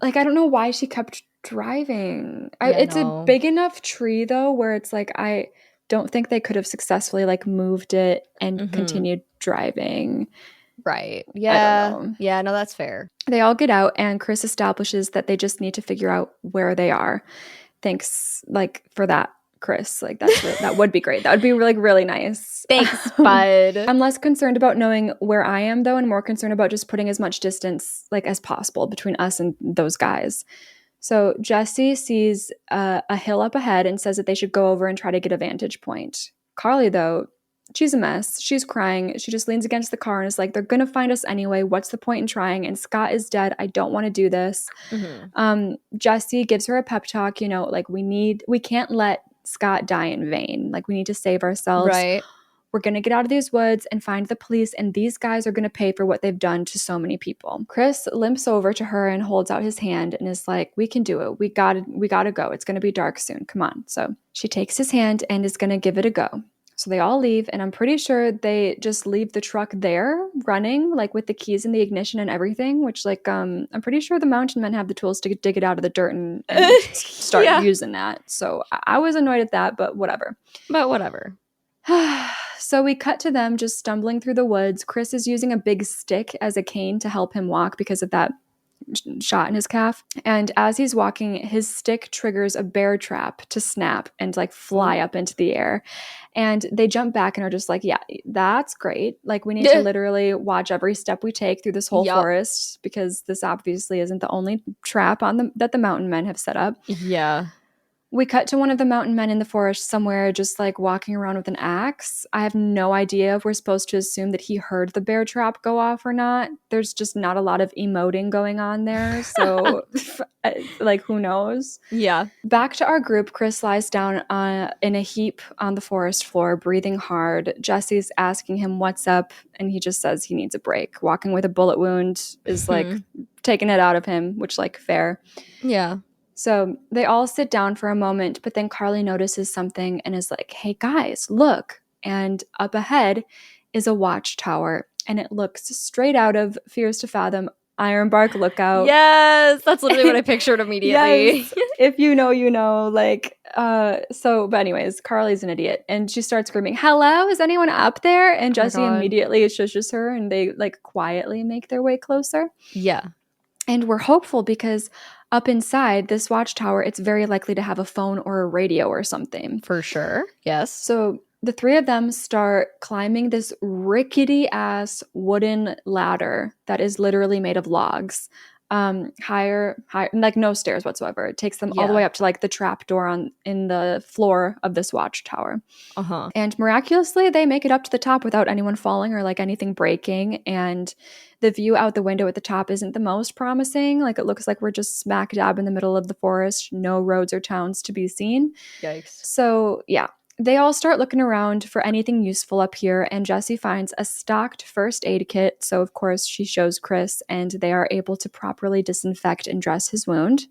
Like I don't know why she kept driving. It's a big enough tree though where it's like I don't think they could have successfully like moved it and continued driving. Right. Yeah. Yeah, no, that's fair. They all get out, and Chris establishes that they just need to figure out where they are. Thanks like for that, Chris. Like that would be great. That would be like really nice. Thanks, bud. I'm less concerned about knowing where I am though, and more concerned about just putting as much distance like as possible between us and those guys. So Jessie sees a hill up ahead and says that they should go over and try to get a vantage point. Carly, though, she's a mess. She's crying. She just leans against the car and is like, they're going to find us anyway. What's the point in trying? And Scott is dead. I don't want to do this. Jessie gives her a pep talk, you know, like we can't let Scott die in vain. Like we need to save ourselves. Right. We're going to get out of these woods and find the police, and these guys are going to pay for what they've done to so many people. Chris limps over to her and holds out his hand and is like, we can do it. We gotta go. It's going to be dark soon. Come on. So she takes his hand and is going to give it a go. So they all leave, and I'm pretty sure they just leave the truck there running, like with the keys in the ignition and everything, which like I'm pretty sure the mountain men have the tools to dig it out of the dirt and start using that. So I was annoyed at that, but whatever. So we cut to them just stumbling through the woods. Chris is using a big stick as a cane to help him walk because of that shot in his calf. And as he's walking, his stick triggers a bear trap to snap and like fly up into the air. And they jump back and are just like, yeah, that's great. Like we need to literally watch every step we take through this whole forest, because this obviously isn't the only trap that the mountain men have set up. Yeah. We cut to one of the mountain men in the forest somewhere, just like walking around with an axe. I have no idea if we're supposed to assume that he heard the bear trap go off or not. There's just not a lot of emoting going on there. So, like, who knows? Yeah. Back to our group, Chris lies down in a heap on the forest floor, breathing hard. Jesse's asking him what's up, and he just says he needs a break. Walking with a bullet wound is like taking it out of him, which, like, fair. Yeah. So they all sit down for a moment, but then Carly notices something and is like, hey guys, look. And up ahead is a watchtower, and it looks straight out of Fears to Fathom, Ironbark Lookout. Yes, that's literally what I pictured immediately. Yes, if you know, you know. Like, but anyways, Carly's an idiot, and she starts screaming, hello, is anyone up there? And Jesse immediately shushes her, and they like quietly make their way closer. Yeah. And we're hopeful because up inside this watchtower, it's very likely to have a phone or a radio or something. For sure. Yes. So the three of them start climbing this rickety-ass wooden ladder that is literally made of logs. Higher, like no stairs whatsoever. It takes them all the way up to like the trap door in the floor of this watchtower. And miraculously, they make it up to the top without anyone falling or like anything breaking. And the view out the window at the top isn't the most promising. Like it looks like we're just smack dab in the middle of the forest, no roads or towns to be seen. Yikes. So yeah. They all start looking around for anything useful up here, and Jessie finds a stocked first aid kit. So, of course, she shows Chris, and they are able to properly disinfect and dress his wound.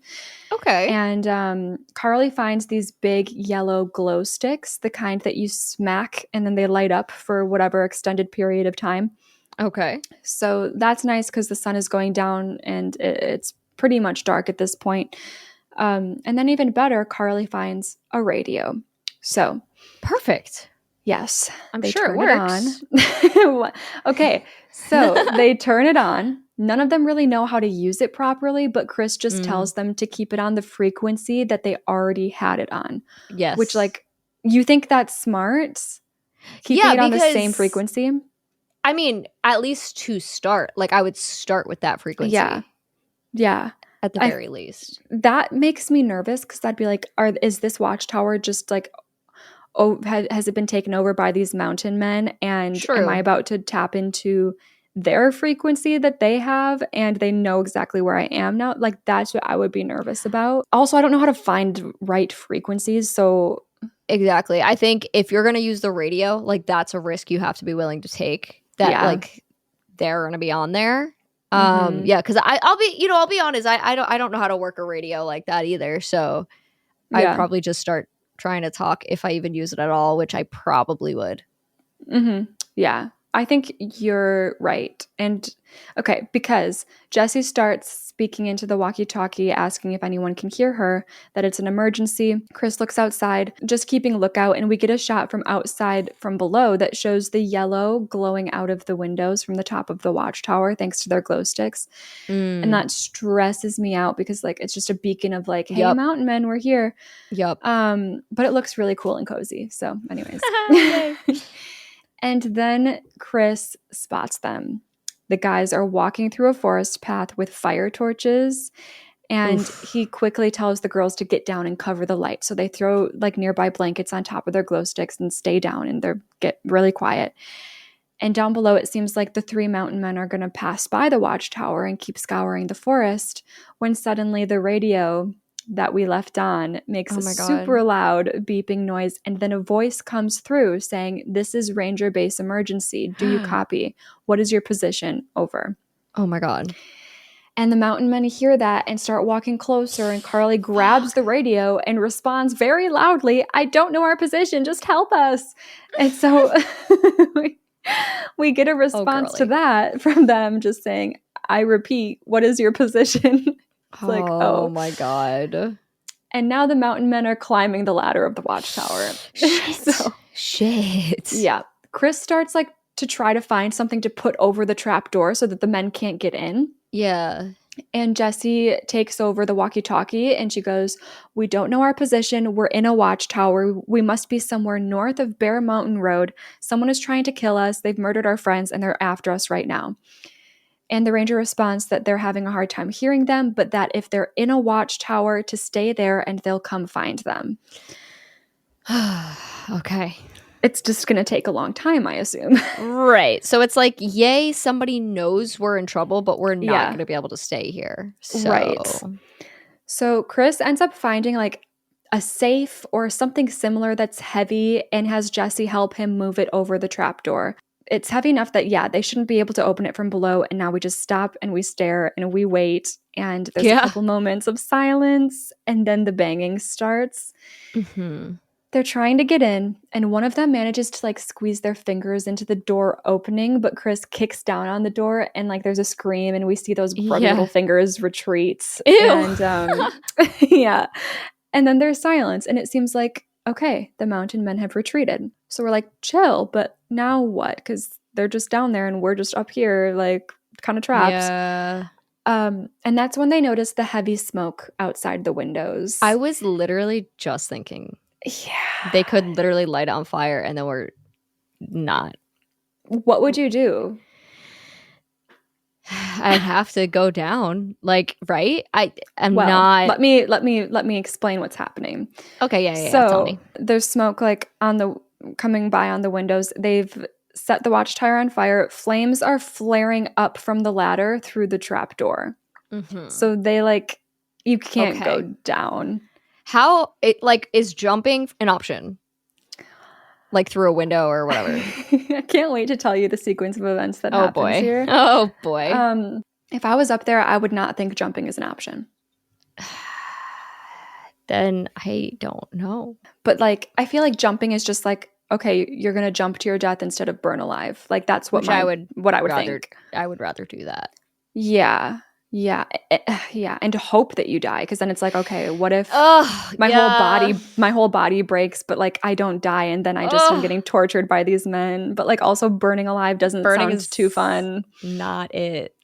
Okay. And Carly finds these big yellow glow sticks, the kind that you smack, and then they light up for whatever extended period of time. Okay. So that's nice because the sun is going down, and it's pretty much dark at this point. And then even better, Carly finds a radio. So perfect. Yes. I'm sure it works. Okay. So they turn it on. None of them really know how to use it properly, but Chris just tells them to keep it on the frequency that they already had it on. Yes. Which, like, you think that's smart? Keeping it on the same frequency? I mean, at least to start. Like, I would start with that frequency. Yeah. Yeah. At the very least. That makes me nervous because I'd be like, is this watchtower just like, has it been taken over by these mountain men? And am I about to tap into their frequency that they have and they know exactly where I am now? Like, that's what I would be nervous about. Also, I don't know how to find right frequencies. So exactly. I think if you're going to use the radio, like that's a risk you have to be willing to take, that like they're going to be on there. Yeah, because I'll be honest, I don't know how to work a radio like that either. So I'd probably just start trying to talk if I even use it at all, which I probably would. Yeah, I think you're right. And okay, because Jessie starts speaking into the walkie-talkie, asking if anyone can hear her, that it's an emergency. Chris looks outside, just keeping lookout, and we get a shot from outside from below that shows the yellow glowing out of the windows from the top of the watchtower, thanks to their glow sticks. And that stresses me out because like it's just a beacon of like, hey, mountain men, we're here. But it looks really cool and cozy. So anyways. And then Chris spots them. The guys are walking through a forest path with fire torches, and he quickly tells the girls to get down and cover the light. So they throw like nearby blankets on top of their glow sticks and stay down, and they get really quiet. And down below, it seems like the three mountain men are going to pass by the watchtower and keep scouring the forest when suddenly the radio that we left on makes a super loud beeping noise, and then a voice comes through saying, "This is Ranger Base emergency. Do you copy? What is your position? Over." Oh my God. And the mountain men hear that and start walking closer, and Carly grabs the radio and responds very loudly, "I don't know our position, just help us." And so we get a response to that from them just saying, "I repeat, what is your position?" It's like, oh my God. And now the mountain men are climbing the ladder of the watchtower. Shit. Yeah. Chris starts like to try to find something to put over the trap door so that the men can't get in. Yeah. And Jessie takes over the walkie-talkie and she goes, "We don't know our position. We're in a watchtower. We must be somewhere north of Bear Mountain Road. Someone is trying to kill us. They've murdered our friends and they're after us right now." And the ranger responds that they're having a hard time hearing them, but that if they're in a watchtower, to stay there and they'll come find them. Okay. It's just going to take a long time, I assume. Right. So it's like, yay, somebody knows we're in trouble, but we're not going to be able to stay here. Right. So Chris ends up finding like a safe or something similar that's heavy and has Jessie help him move it over the trapdoor. It's heavy enough that, they shouldn't be able to open it from below. And now we just stop and we stare and we wait. And there's a couple moments of silence. And then the banging starts. Mm-hmm. They're trying to get in. And one of them manages to like squeeze their fingers into the door opening. But Chris kicks down on the door and like there's a scream. And we see those little fingers retreat. Ew. And And then there's silence. And it seems like, okay, the mountain men have retreated. So we're like, chill, but now what? Because they're just down there and we're just up here, like, kind of trapped. Yeah. And that's when they notice the heavy smoke outside the windows. I was literally just thinking, they could literally light it on fire and then we're not. What would you do? I'd have to go down, like, right? I'm not. Let me explain what's happening. Okay, So tell me. There's smoke like coming by on the windows. They've set the watchtower on fire. Flames are flaring up from the ladder through the trapdoor. Mm-hmm. So they you can't go down. How is jumping an option? Like through a window or whatever. I can't wait to tell you the sequence of events that happens here. Oh boy. If I was up there, I would not think jumping is an option. Then I don't know. But I feel like jumping is just like, okay, you're gonna jump to your death instead of burn alive. Like that's what I would think. I would rather do that. Yeah. And hope that you die, because then it's like, okay, what if my whole body breaks, but I don't die, and then I just am getting tortured by these men. But also burning alive doesn't sound too fun. Not it.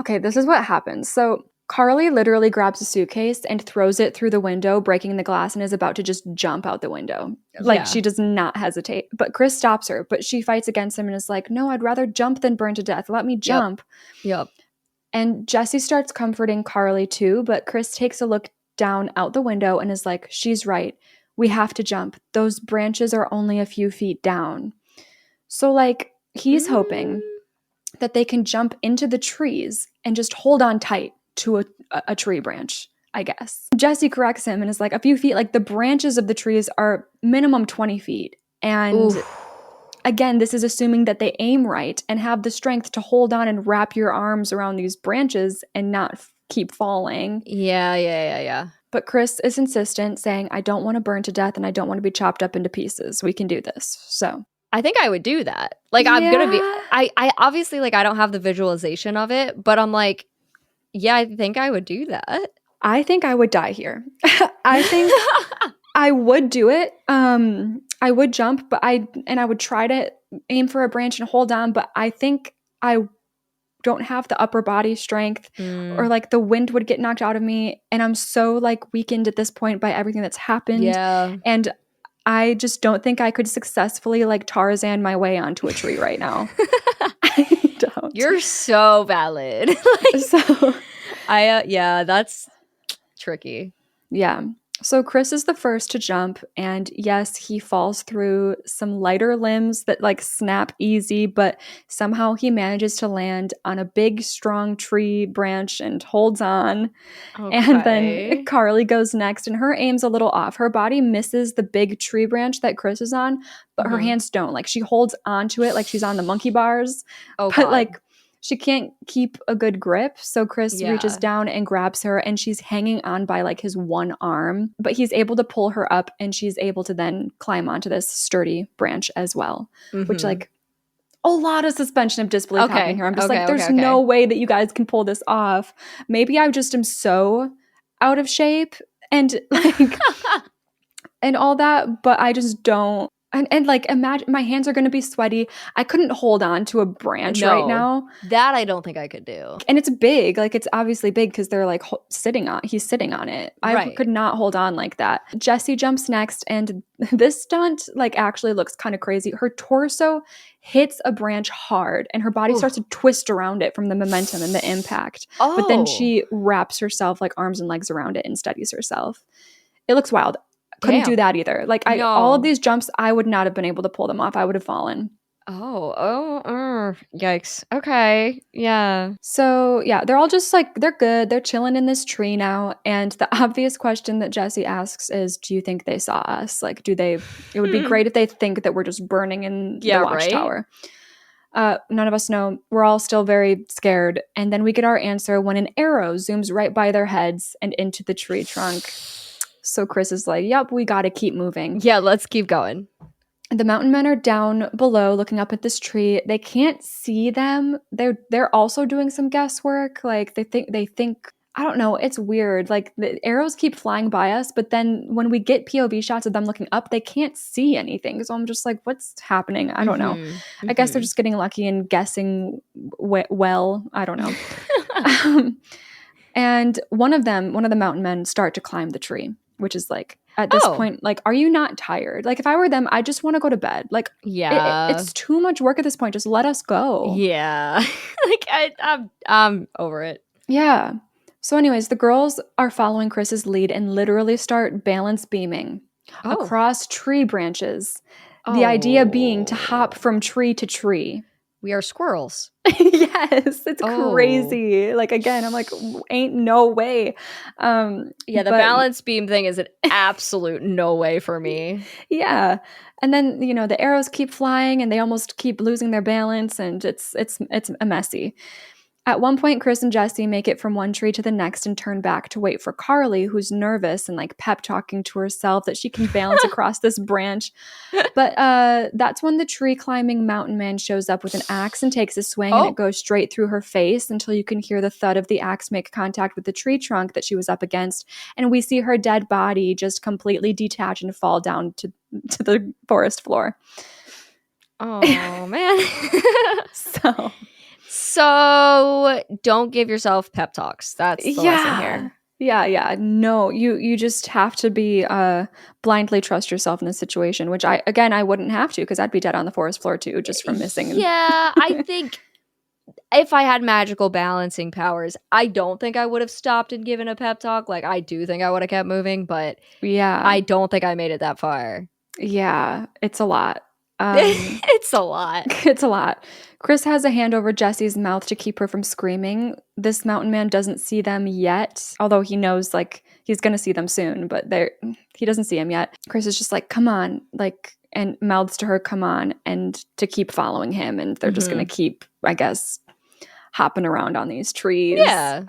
Okay, this is what happens. So Carly literally grabs a suitcase and throws it through the window, breaking the glass, and is about to just jump out the window. She does not hesitate. But Chris stops her, but she fights against him and is like, "No, I'd rather jump than burn to death. Let me jump." Yep. And Jessie starts comforting Carly too, but Chris takes a look down out the window and is like, "She's right. We have to jump. Those branches are only a few feet down." So he's hoping that they can jump into the trees and just hold on tight to a tree branch, I guess. Jessie corrects him and is like, a few feet, the branches of the trees are minimum 20 feet. And again, this is assuming that they aim right and have the strength to hold on and wrap your arms around these branches and not keep falling. Yeah. But Chris is insistent, saying, "I don't want to burn to death and I don't want to be chopped up into pieces. We can do this." So I think I would do that. I'm going to be, I obviously, I don't have the visualization of it, but I'm like, yeah, I think I would do that. I think I would die here. I think I would do it. I would jump, but I would try to aim for a branch and hold on, but I think I don't have the upper body strength, or the wind would get knocked out of me, and I'm so weakened at this point by everything that's happened. Yeah. And I just don't think I could successfully Tarzan my way onto a tree right now. I don't. You're so valid. So that's tricky. Yeah. So Chris is the first to jump, and yes, he falls through some lighter limbs that like snap easy, but somehow he manages to land on a big, strong tree branch and holds on. And then Carly goes next, and her aim's a little off. Her body misses the big tree branch that Chris is on, but her hands don't. Like she holds onto it like she's on the monkey bars. Oh, but God. like she can't keep a good grip. So Chris reaches down and grabs her, and she's hanging on by like his one arm. But he's able to pull her up, and she's able to then climb onto this sturdy branch as well, which like a lot of suspension of disbelief happening here. I'm just like, there's no way that you guys can pull this off. Maybe I just am so out of shape and like and all that, but I just don't. And like imagine my hands are going to be sweaty. I couldn't hold on to a branch right now. That I don't think I could do. And it's big. Like it's obviously big because they're like he's sitting on it. I could not hold on like that. Jessie jumps next, and this stunt like actually looks kind of crazy. Her torso hits a branch hard, and her body starts to twist around it from the momentum and the impact. But then she wraps herself like arms and legs around it and steadies herself. It looks wild. Couldn't do that either. Like all of these jumps, I would not have been able to pull them off. I would have fallen. Yikes. Okay. Yeah. So yeah, they're all just like, they're good. They're chilling in this tree now. And the obvious question that Jessie asks is, do you think they saw us? Like, it would be great if they think that we're just burning in the watchtower. None of us know. We're all still very scared. And then we get our answer when an arrow zooms right by their heads and into the tree trunk. So Chris is like, yep, we got to keep moving. Yeah, let's keep going. The mountain men are down below looking up at this tree. They can't see them. They're also doing some guesswork. Like they think I don't know, it's weird. Like the arrows keep flying by us, but then when we get POV shots of them looking up, they can't see anything. So I'm just like, what's happening? I don't know. I guess they're just getting lucky and guessing well. I don't know. And one of the mountain men start to climb the tree, which is like, at this point, like, are you not tired? Like, if I were them, I just want to go to bed. Like, it's too much work at this point. Just let us go. Yeah. Like, I'm over it. Yeah. So anyways, the girls are following Chris's lead and literally start balance beaming across tree branches. The idea being to hop from tree to tree. We are squirrels. Yes, it's crazy. Like, again, I'm like, ain't no way. The balance beam thing is an absolute no way for me. Yeah. And then, the arrows keep flying and they almost keep losing their balance, and it's messy. At one point, Chris and Jessie make it from one tree to the next and turn back to wait for Carly, who's nervous and like pep talking to herself that she can balance across this branch. But that's when the tree climbing mountain man shows up with an axe and takes a swing, and it goes straight through her face until you can hear the thud of the axe make contact with the tree trunk that she was up against. And we see her dead body just completely detach and fall down to the forest floor. Oh, man. So don't give yourself pep talks. That's the lesson here. Yeah. No, you just have to be blindly trust yourself in this situation, which I wouldn't have to, because I'd be dead on the forest floor too, just from missing. Yeah, I think if I had magical balancing powers, I don't think I would have stopped and given a pep talk. Like, I do think I would have kept moving, but I don't think I made it that far. Yeah, it's a lot. It's a lot. It's a lot. Chris has a hand over Jessie's mouth to keep her from screaming. This mountain man doesn't see them yet, although he knows like he's going to see them soon, but he doesn't see him yet. Chris is just like, come on, like, and mouths to her, come on, and to keep following him. And they're just going to keep, I guess, hopping around on these trees. Yeah.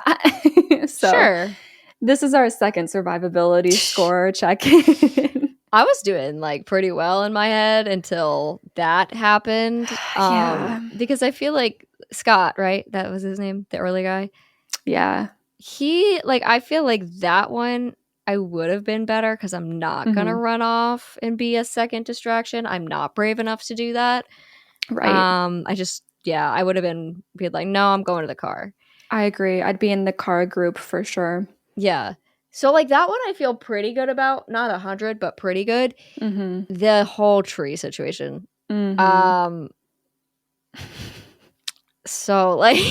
So sure. This is our second survivability score check-in. I was doing like pretty well in my head until that happened. Because I feel like Scott, right? That was his name, the early guy. Yeah. I feel like that one I would have been better because I'm not going to run off and be a second distraction. I'm not brave enough to do that. Right. I would have been like, no, I'm going to the car. I agree. I'd be in the car group for sure. Yeah. So, like, that one I feel pretty good about. Not 100, but pretty good. Mm-hmm. The whole tree situation. Mm-hmm. So, like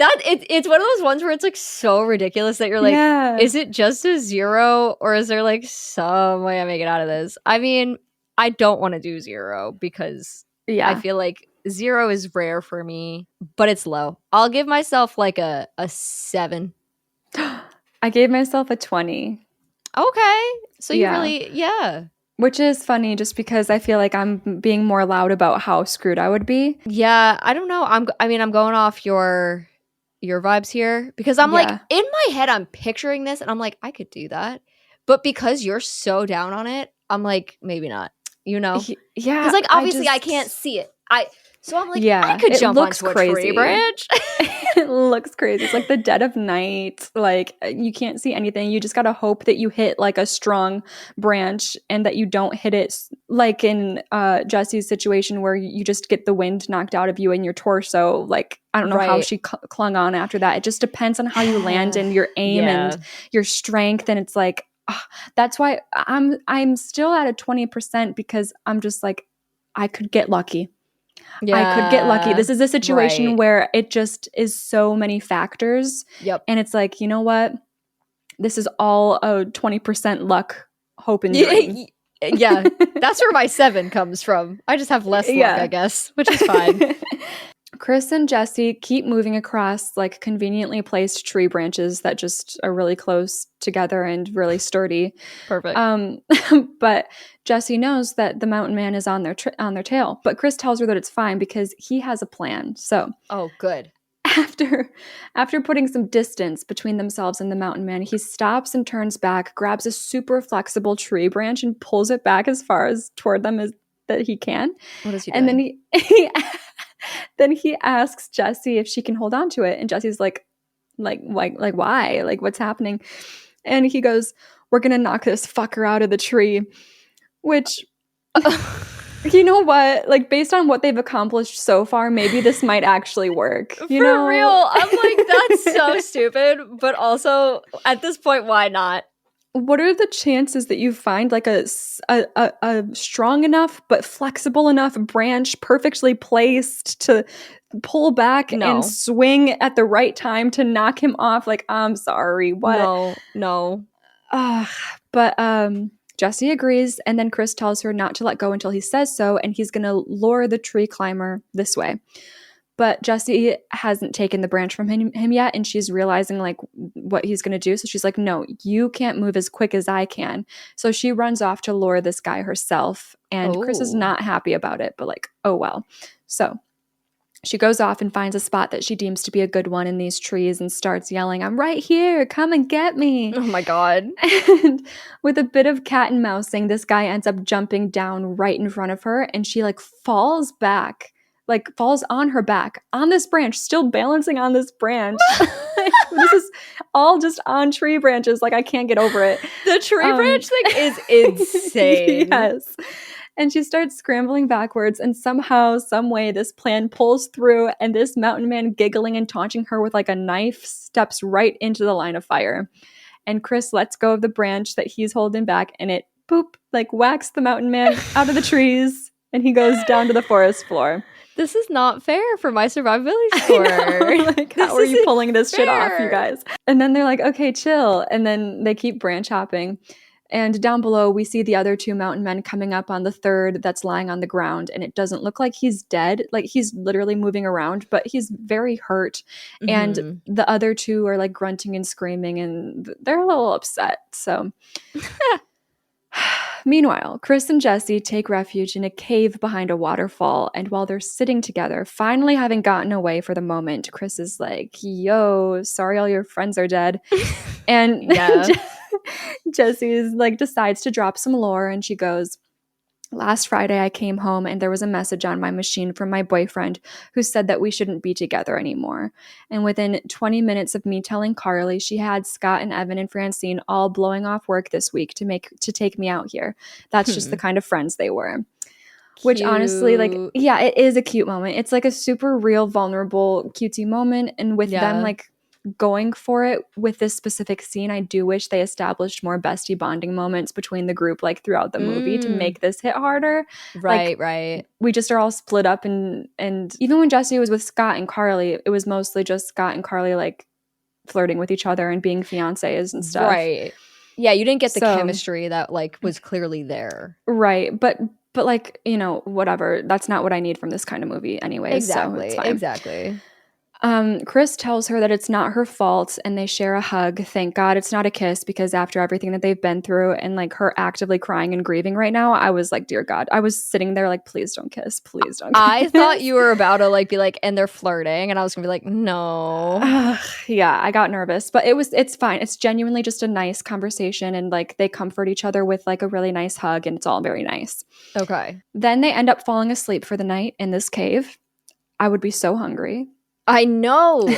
It's one of those ones where it's like so ridiculous that you're like, is it just a 0 or is there like some way I make it out of this? I mean, I don't want to do 0 because I feel like 0 is rare for me, but it's low. I'll give myself like a 7. I gave myself a 20. Okay. So you really, Which is funny just because I feel like I'm being more loud about how screwed I would be. Yeah, I don't know. I'm going off your vibes here because I'm like, in my head, I'm picturing this and I'm like, I could do that. But because you're so down on it, I'm like, maybe not, you know? Yeah. Because like, obviously I can't see it. So I'm like, I could jump onto a tree branch. It looks crazy. It's like the dead of night. Like you can't see anything. You just got to hope that you hit like a strong branch and that you don't hit it like in Jessie's situation where you just get the wind knocked out of you and your torso. Like, I don't know how she clung on after that. It just depends on how you land and your aim and your strength. And it's like, that's why I'm still at a 20% because I'm just like, I could get lucky. I could get lucky. This is a situation where it just is so many factors. Yep. And it's like, you know what? This is all a 20% luck, hope, and dream. Yeah. That's where my 7 comes from. I just have less luck, I guess, which is fine. Chris and Jessie keep moving across like conveniently placed tree branches that just are really close together and really sturdy. Perfect. But Jessie knows that the mountain man is on their tail. But Chris tells her that it's fine because he has a plan. So, good. After putting some distance between themselves and the mountain man, he stops and turns back, grabs a super flexible tree branch and pulls it back as far as toward them as that he can. What is he doing? And then he asks Jessie if she can hold on to it. And Jessie's like why? Like, what's happening? And he goes, we're going to knock this fucker out of the tree. Which, you know what? Like, based on what they've accomplished so far, maybe this might actually work. For real. I'm like, that's so stupid. But also, at this point, why not? What are the chances that you find like a strong enough but flexible enough branch perfectly placed to pull back and swing at the right time to knock him off? Like, I'm sorry, what? No. But Jessie agrees, and then Chris tells her not to let go until he says so, and he's going to lure the tree climber this way. But Jessie hasn't taken the branch from him yet, and she's realizing like what he's going to do. So she's like, no, you can't move as quick as I can. So she runs off to lure this guy herself, and Chris is not happy about it, but like, oh well. So she goes off and finds a spot that she deems to be a good one in these trees and starts yelling, I'm right here, come and get me. Oh my God. And with a bit of cat and mousing, this guy ends up jumping down right in front of her, and she like falls back. Like falls on her back on this branch, still balancing on this branch. This is all just on tree branches. Like I can't get over it. The tree branch thing is insane. Yes. And she starts scrambling backwards, and somehow, some way, this plan pulls through, and this mountain man giggling and taunting her with like a knife steps right into the line of fire. And Chris lets go of the branch that he's holding back, and it boop, like whacks the mountain man out of the trees, and he goes down to the forest floor. This is not fair for my survivability score. Like, how are you pulling this shit off, you guys? And then they're like, okay, chill. And then they keep branch hopping. And down below, we see the other 2 mountain men coming up on the third that's lying on the ground. And it doesn't look like he's dead. Like, he's literally moving around, but he's very hurt. Mm-hmm. And the other 2 are like grunting and screaming, and they're a little upset. So... Meanwhile, Chris and Jessie take refuge in a cave behind a waterfall, and while they're sitting together, finally having gotten away for the moment, Chris is like, yo, sorry all your friends are dead. And Jessie is like decides to drop some lore, and she goes, last Friday I came home and there was a message on my machine from my boyfriend who said that we shouldn't be together anymore. And within 20 minutes of me telling Carly, she had Scott and Evan and Francine all blowing off work this week to take me out here. That's just the kind of friends they were. Cute. Which honestly, like, yeah, it is a cute moment. It's like a super real, vulnerable, cutesy moment. And with them, like, going for it with this specific scene. I do wish they established more bestie bonding moments between the group like throughout the movie to make this hit harder. Right. We just are all split up, and even when Jesse was with Scott and Carly, it was mostly just Scott and Carly like flirting with each other and being fiancés and stuff. Right. Yeah, you didn't get the chemistry that like was clearly there. Right. But like, you know, whatever. That's not what I need from this kind of movie anyways. Exactly. So it's fine. Exactly. Chris tells her that it's not her fault and they share a hug. Thank God it's not a kiss, because after everything that they've been through and like her actively crying and grieving right now, I was like, dear God, I was sitting there like, please don't kiss. Please don't kiss. I thought you were about to like be like, and they're flirting, and I was gonna be like, no. Yeah, I got nervous, but it's fine. It's genuinely just a nice conversation, and like they comfort each other with like a really nice hug, and it's all very nice. Okay. Then they end up falling asleep for the night in this cave. I would be so hungry. I know.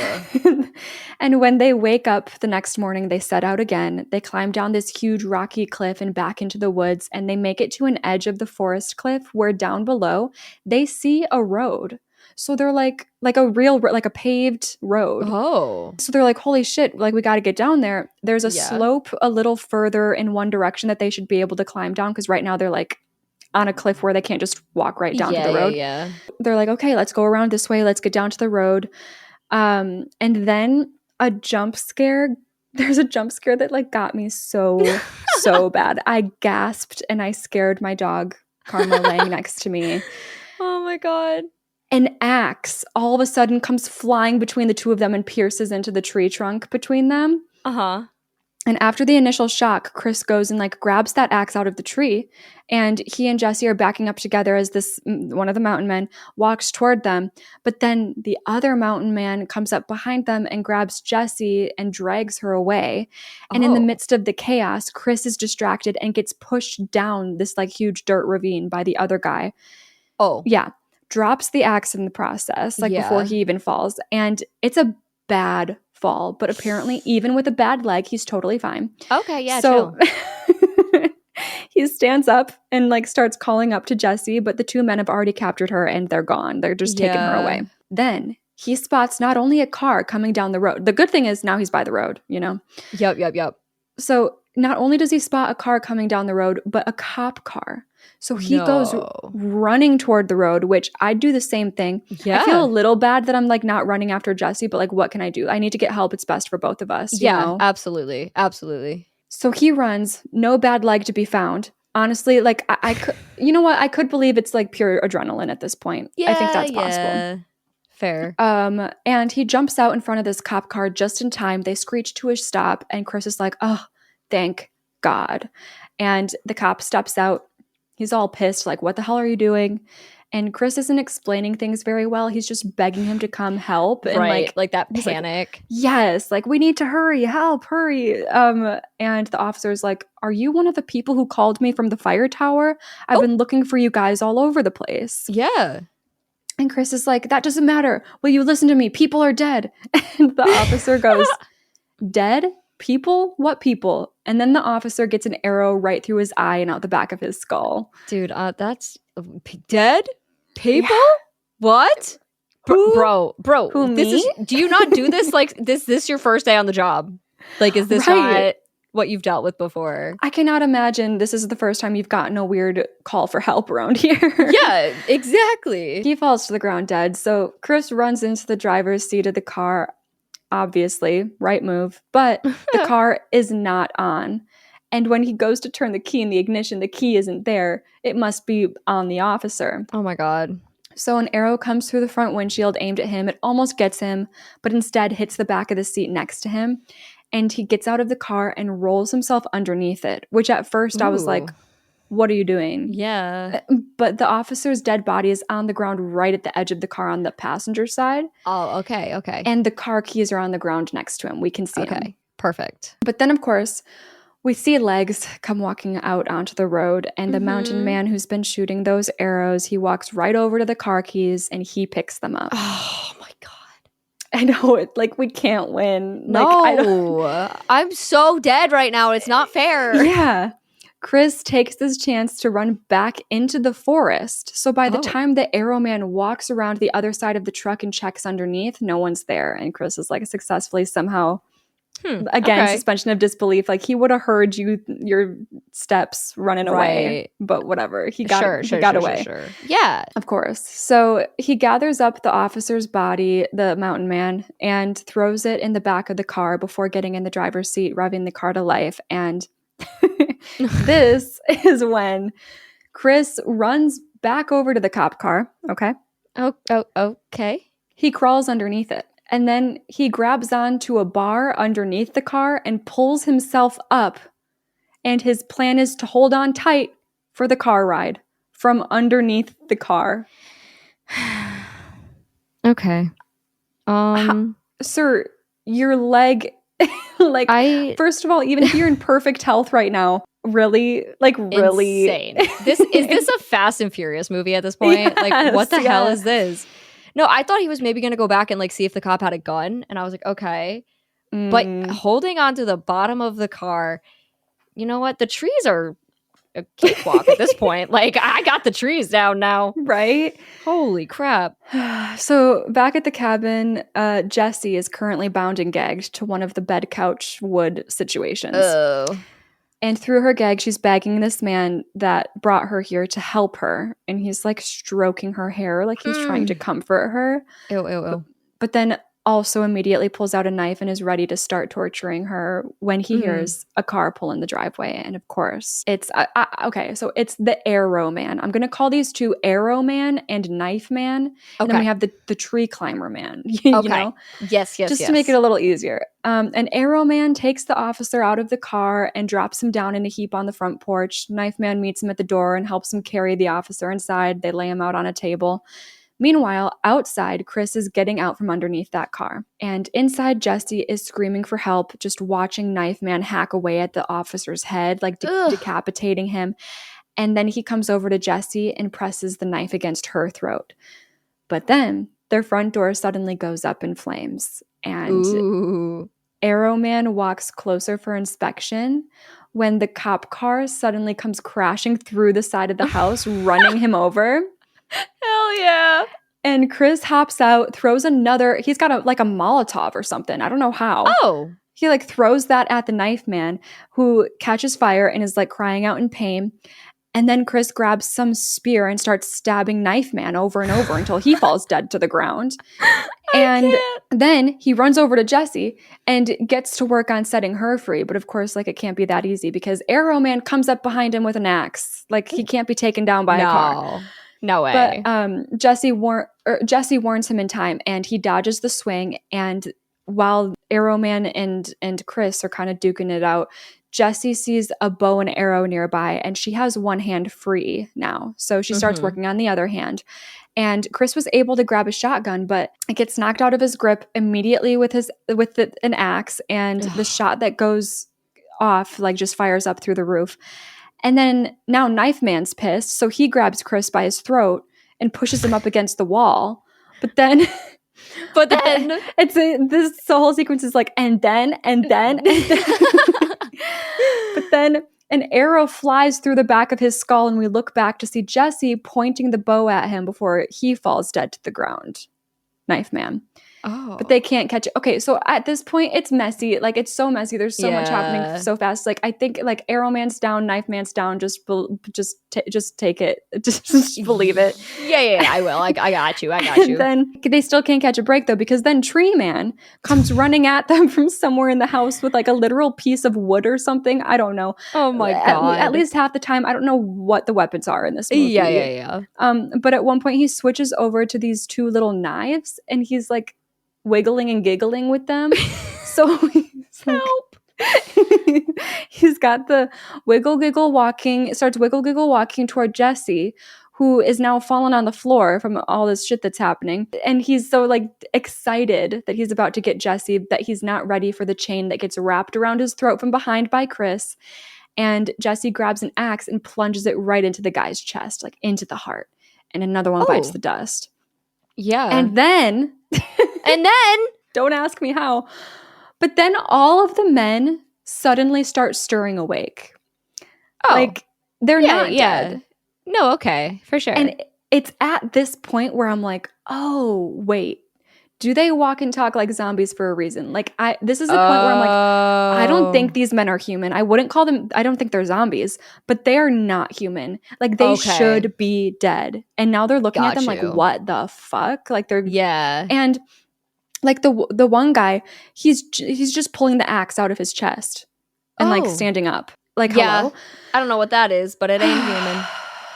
And when they wake up the next morning, they set out again. They climb down this huge rocky cliff and back into the woods, and they make it to an edge of the forest cliff where down below they see a road. So they're like a real, like a paved road. Oh. So they're like, holy shit, like we got to get down there. There's a slope a little further in one direction that they should be able to climb down, because right now they're like on a cliff where they can't just walk right down to the road. Yeah. They're like, okay, let's go around this way. Let's get down to the road. And then a jump scare. There's a jump scare that like got me so bad. I gasped and I scared my dog, Karma, laying next to me. Oh my God. An axe all of a sudden comes flying between the two of them and pierces into the tree trunk between them. Uh-huh. And after the initial shock, Chris goes and like grabs that axe out of the tree, and he and Jesse are backing up together as this one of the mountain men walks toward them. But then the other mountain man comes up behind them and grabs Jesse and drags her away. And in the midst of the chaos, Chris is distracted and gets pushed down this like huge dirt ravine by the other guy. Oh. Yeah. Drops the axe in the process, like before he even falls. And it's a bad fall, but apparently even with a bad leg, he's totally fine. Okay, yeah, so he stands up and like starts calling up to Jesse, but the two men have already captured her and they're gone. They're just taking her away. Then he spots not only a car coming down the road. The good thing is now he's by the road, you know? Yep. So not only does he spot a car coming down the road, but a cop car. So he goes running toward the road, which I'd do the same thing. Yeah. I feel a little bad that I'm like not running after Jesse, but like what can I do? I need to get help. It's best for both of us. You know? Absolutely. So he runs, no bad leg to be found. Honestly, like I could, you know what? I could believe it's like pure adrenaline at this point. Yeah, I think that's possible. Fair. And he jumps out in front of this cop car just in time. They screech to a stop, and Chris is like, oh, thank God. And the cop steps out. He's all pissed, like, what the hell are you doing? And Chris isn't explaining things very well. He's just begging him to come help. And like that panic. Like, yes, like, we need to hurry, help, hurry. And the officer's like, are you one of the people who called me from the fire tower? I've been looking for you guys all over the place. Yeah. And Chris is like, that doesn't matter. Will you listen to me? People are dead. And the officer goes, dead? People? What people? And then the officer gets an arrow right through his eye and out the back of his skull. Dude, that's dead people? Yeah. What? Bro. Who, me? Do you not do this? Like, this your first day on the job? Like, is this not what you've dealt with before? I cannot imagine this is the first time you've gotten a weird call for help around here. Yeah, exactly. He falls to the ground dead. So Chris runs into the driver's seat of the car. Obviously, right move. But the car is not on. And when he goes to turn the key in the ignition, the key isn't there. It must be on the officer. Oh my God. So an arrow comes through the front windshield aimed at him. It almost gets him, but instead hits the back of the seat next to him. And he gets out of the car and rolls himself underneath it, which at first I was like, what are you doing? Yeah. But the officer's dead body is on the ground right at the edge of the car on the passenger side. Oh, okay. And the car keys are on the ground next to him. We can see him. Okay, perfect. But then, of course, we see legs come walking out onto the road, and the mountain man who's been shooting those arrows, he walks right over to the car keys and he picks them up. Oh my God. I know, it like we can't win. No, I'm so dead right now. It's not fair. Yeah. Chris takes this chance to run back into the forest. So by the time the Arrow Man walks around the other side of the truck and checks underneath, no one's there. And Chris is like successfully somehow, again, suspension of disbelief. Like he would have heard your steps running away, but whatever. He got away. Sure. Yeah. Of course. So he gathers up the officer's body, the mountain man, and throws it in the back of the car before getting in the driver's seat, revving the car to life. And this is when Chris runs back over to the cop car. Okay. Okay. He crawls underneath it. And then he grabs onto a bar underneath the car and pulls himself up. And his plan is to hold on tight for the car ride from underneath the car. Okay. Sir, your leg, first of all, even if you're in perfect health right now, really insane. Is this a Fast and Furious movie at this point? Yes, like, what the hell is this? No, I thought he was maybe gonna go back and like see if the cop had a gun, and I was like, okay. But holding onto the bottom of the car, you know what? The trees are a cakewalk at this point. Like, I got the trees down now. Right? Holy crap. So back at the cabin, Jessie is currently bound and gagged to one of the bed couch wood situations. Oh. And through her gag, she's begging this man that brought her here to help her. And he's like stroking her hair like he's trying to comfort her. Ew. But then also immediately pulls out a knife and is ready to start torturing her when he hears a car pull in the driveway. And of course, it's okay. So it's the Arrow Man. I'm going to call these two Arrow Man and Knife Man. And then we have the Tree Climber Man. You know? Yes. Just to make it a little easier. An Arrow Man takes the officer out of the car and drops him down in a heap on the front porch. Knife Man meets him at the door and helps him carry the officer inside. They lay him out on a table. Meanwhile, outside, Chris is getting out from underneath that car. And inside, Jessie is screaming for help, just watching Knife Man hack away at the officer's head, like decapitating him. And then he comes over to Jessie and presses the knife against her throat. But then their front door suddenly goes up in flames. And Arrow Man walks closer for inspection when the cop car suddenly comes crashing through the side of the house, running him over. Hell yeah. And Chris hops out, throws he's got a Molotov or something. I don't know how. Oh. He like throws that at the Knife Man, who catches fire and is like crying out in pain. And then Chris grabs some spear and starts stabbing Knife Man over and over until he falls dead to the ground. And then he runs over to Jessie and gets to work on setting her free. But of course, like, it can't be that easy because Arrow Man comes up behind him with an axe. Like, he can't be taken down by a car. No way. But Jessie warns him in time, and he dodges the swing. And while Arrow Man and Chris are kind of duking it out, Jessie sees a bow and arrow nearby, and she has one hand free now. So she starts working on the other hand. And Chris was able to grab a shotgun, but it gets knocked out of his grip immediately with an axe, and the shot that goes off like just fires up through the roof. And then now Knife Man's pissed, so he grabs Chris by his throat and pushes him up against the wall. But then the whole sequence is like, and then. But then an arrow flies through the back of his skull, and we look back to see Jessie pointing the bow at him before he falls dead to the ground. Knife Man. Oh. But they can't catch it. Okay, so at this point, it's messy. Like, it's so messy. There's so much happening so fast. Like, I think, like, Arrow Man's down, Knife Man's down. Just take it. Just believe it. Yeah, I will. I got you. And then they still can't catch a break, though, because then Tree Man comes running at them from somewhere in the house with, like, a literal piece of wood or something. I don't know. Oh, my God. At least half the time, I don't know what the weapons are in this movie. Yeah. But at one point, he switches over to these two little knives, and he's, like, wiggling and giggling with them. So he's help. He's got the starts wiggle giggle walking toward Jessie, who is now fallen on the floor from all this shit that's happening. And he's so like excited that he's about to get Jessie that he's not ready for the chain that gets wrapped around his throat from behind by Chris. And Jessie grabs an axe and plunges it right into the guy's chest, like into the heart. And another one bites the dust. Yeah. And then don't ask me how, but then all of the men suddenly start stirring awake. Oh. Like, they're not dead. No, okay, for sure. And it's at this point where I'm like, oh, wait. Do they walk and talk like zombies for a reason? Like, this is the point where I'm like, I don't think these men are human. I wouldn't call them, I don't think they're zombies, but they are not human. Like, they should be dead. And now they're looking at them like, what the fuck? Like, they're, and like the one guy, he's just pulling the axe out of his chest and like standing up. Like, hello? I don't know what that is, but it ain't human.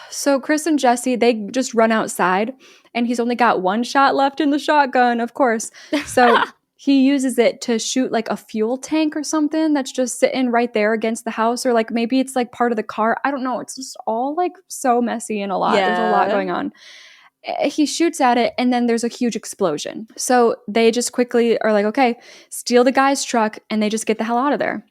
So Chris and Jesse, they just run outside, and he's only got one shot left in the shotgun, of course. So he uses it to shoot like a fuel tank or something that's just sitting right there against the house, or like maybe it's like part of the car. I don't know. It's just all like so messy and a lot. There's a lot going on. He shoots at it, and then there's a huge explosion. So they just quickly are like, okay, steal the guy's truck, and they just get the hell out of there.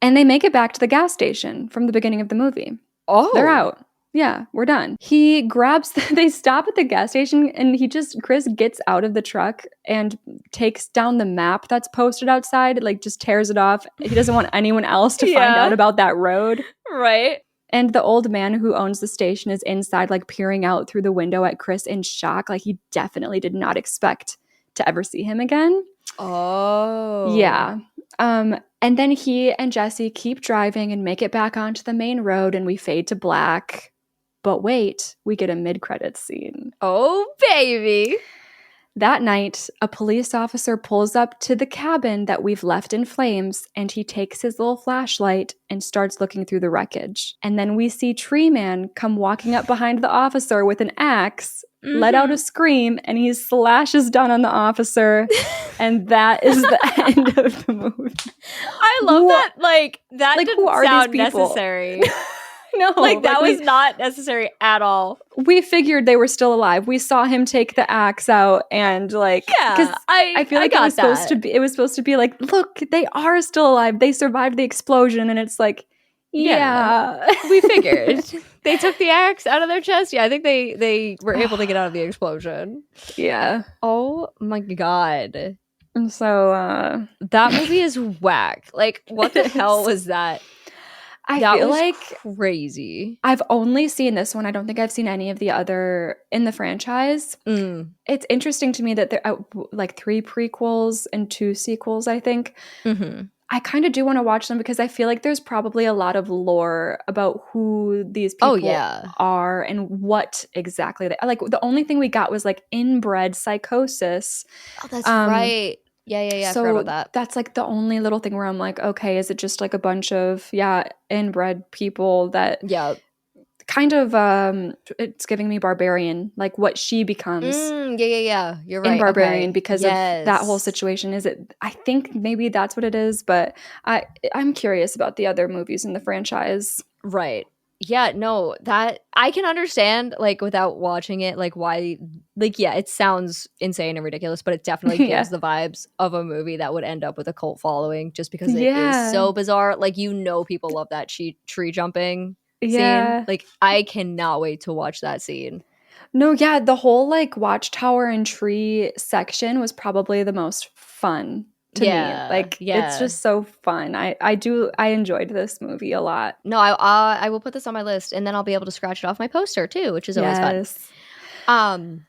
And they make it back to the gas station from the beginning of the movie. Oh. They're out. Yeah, we're done. He grabs, they stop at the gas station, and Chris gets out of the truck and takes down the map that's posted outside, like just tears it off. He doesn't want anyone else to find out about that road. Right. And the old man who owns the station is inside, like peering out through the window at Chris in shock. Like, he definitely did not expect to ever see him again. Oh. Yeah. And then he and Jesse keep driving and make it back onto the main road, and we fade to black. But wait, we get a mid-credits scene. Oh, baby. That night, a police officer pulls up to the cabin that we've left in flames, and he takes his little flashlight and starts looking through the wreckage. And then we see Tree Man come walking up behind the officer with an axe, let out a scream, and he slashes down on the officer. And that is the end of the movie. I love that. Like, that didn't sound necessary. No, like that was not necessary at all. We figured they were still alive. We saw him take the axe out, and like, because I feel like it was supposed to be like, look, they are still alive. They survived the explosion, and it's like, yeah. We figured they took the axe out of their chest. Yeah, I think they were able to get out of the explosion. Yeah. Oh my god. And so that movie is whack. Like, what the hell was that? I feel like crazy. I've only seen this one. I don't think I've seen any of the other in the franchise. It's interesting to me that there are like 3 prequels and 2 sequels, I think. I kind of do want to watch them because I feel like there's probably a lot of lore about who these people are and what exactly they like. The only thing we got was like inbred psychosis. Oh, that's right. Yeah. So I forgot about that. That's like the only little thing where I'm like, okay, is it just like a bunch of inbred people that kind of it's giving me Barbarian, like what she becomes. Yeah. You're right. In Barbarian because of that whole situation. Is it? I think maybe that's what it is, but I'm curious about the other movies in the franchise. Right. Yeah, no, that I can understand, like, without watching it, like, why, like, yeah, it sounds insane and ridiculous, but it definitely gives the vibes of a movie that would end up with a cult following just because it is so bizarre. Like, people love that tree jumping scene. Like, I cannot wait to watch that scene. No, yeah, the whole, like, watchtower and tree section was probably the most fun to me. Like, it's just so fun. I enjoyed this movie a lot. No, I will put this on my list, and then I'll be able to scratch it off my poster too, which is always fun.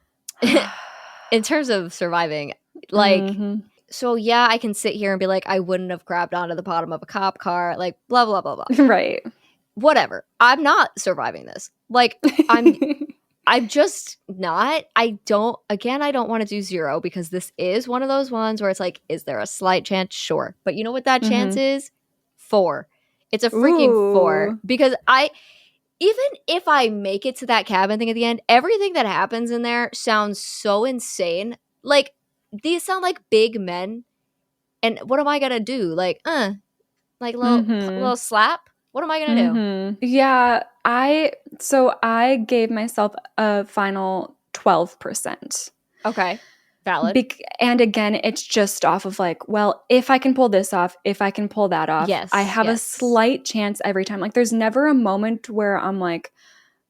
In terms of surviving, like, so yeah, I can sit here and be like, I wouldn't have grabbed onto the bottom of a cop car, like, blah blah blah blah. Right. Whatever. I'm not surviving this. Like, I'm just not. I don't want to do 0 because this is one of those ones where it's like, is there a slight chance? Sure. But you know what that chance is? 4. It's a freaking 4. Because even if I make it to that cabin thing at the end, everything that happens in there sounds so insane. Like, these sound like big men. And what am I going to do? Like, little slap? What am I going to do? Yeah, I gave myself a final 12%. Okay. Valid. And again, it's just off of like, well, if I can pull this off, if I can pull that off, I have a slight chance every time. Like, there's never a moment where I'm like,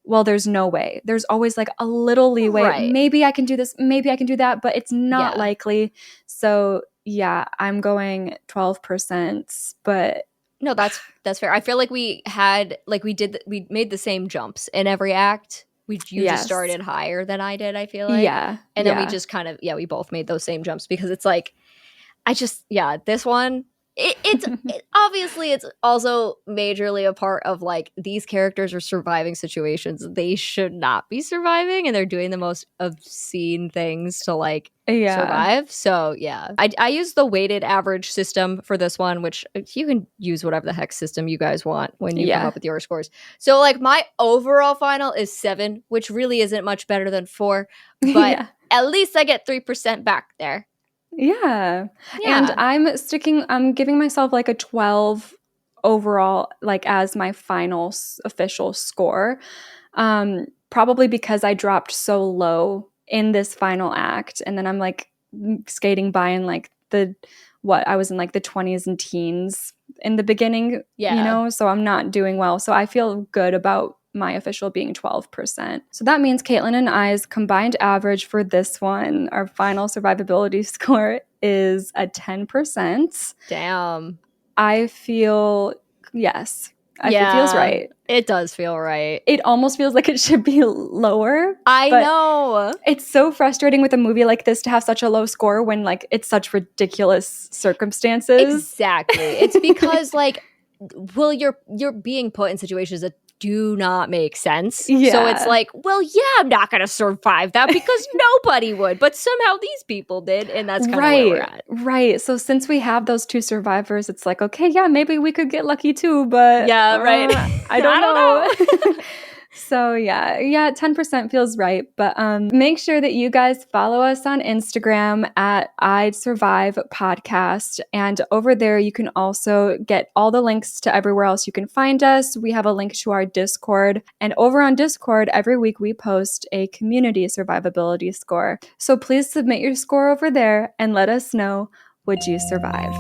well, there's no way. There's always like a little leeway. Right. Maybe I can do this, maybe I can do that, but it's not likely. So yeah, I'm going 12%, but No, that's fair. I feel like we made the same jumps in every act. You just started higher than I did, I feel like. Yeah. And then we just kind of, we both made those same jumps because it's like, this one, it's obviously it's also majorly a part of like these characters are surviving situations they should not be surviving, and they're doing the most obscene things to like survive. So I use the weighted average system for this one, which you can use whatever the heck system you guys want when you come up with your scores. So like my overall final is 7, which really isn't much better than 4, but at least I get 3% back there. Yeah. And I'm giving myself like a 12 overall, like as my final official score. Probably because I dropped so low in this final act. And then I'm like skating by in like I was in like the 20s and teens in the beginning, you know, so I'm not doing well. So I feel good about my official being 12%. So that means Caitlin and I's combined average for this one, our final survivability score, is a 10%. Damn. I feel, it feels right. It does feel right. It almost feels like it should be lower. I know. It's so frustrating with a movie like this to have such a low score when like it's such ridiculous circumstances. Exactly. It's because like, you're being put in situations that do not make sense. Yeah. So it's like, I'm not going to survive that because nobody would, but somehow these people did, and that's kind of where we're at. Right. So since we have those 2 survivors, it's like, okay, maybe we could get lucky too, but I don't know. So 10% feels right. But make sure that you guys follow us on Instagram at I'd Survive Podcast. And over there, you can also get all the links to everywhere else you can find us. We have a link to our Discord. And over on Discord, every week we post a community survivability score. So please submit your score over there and let us know, would you survive?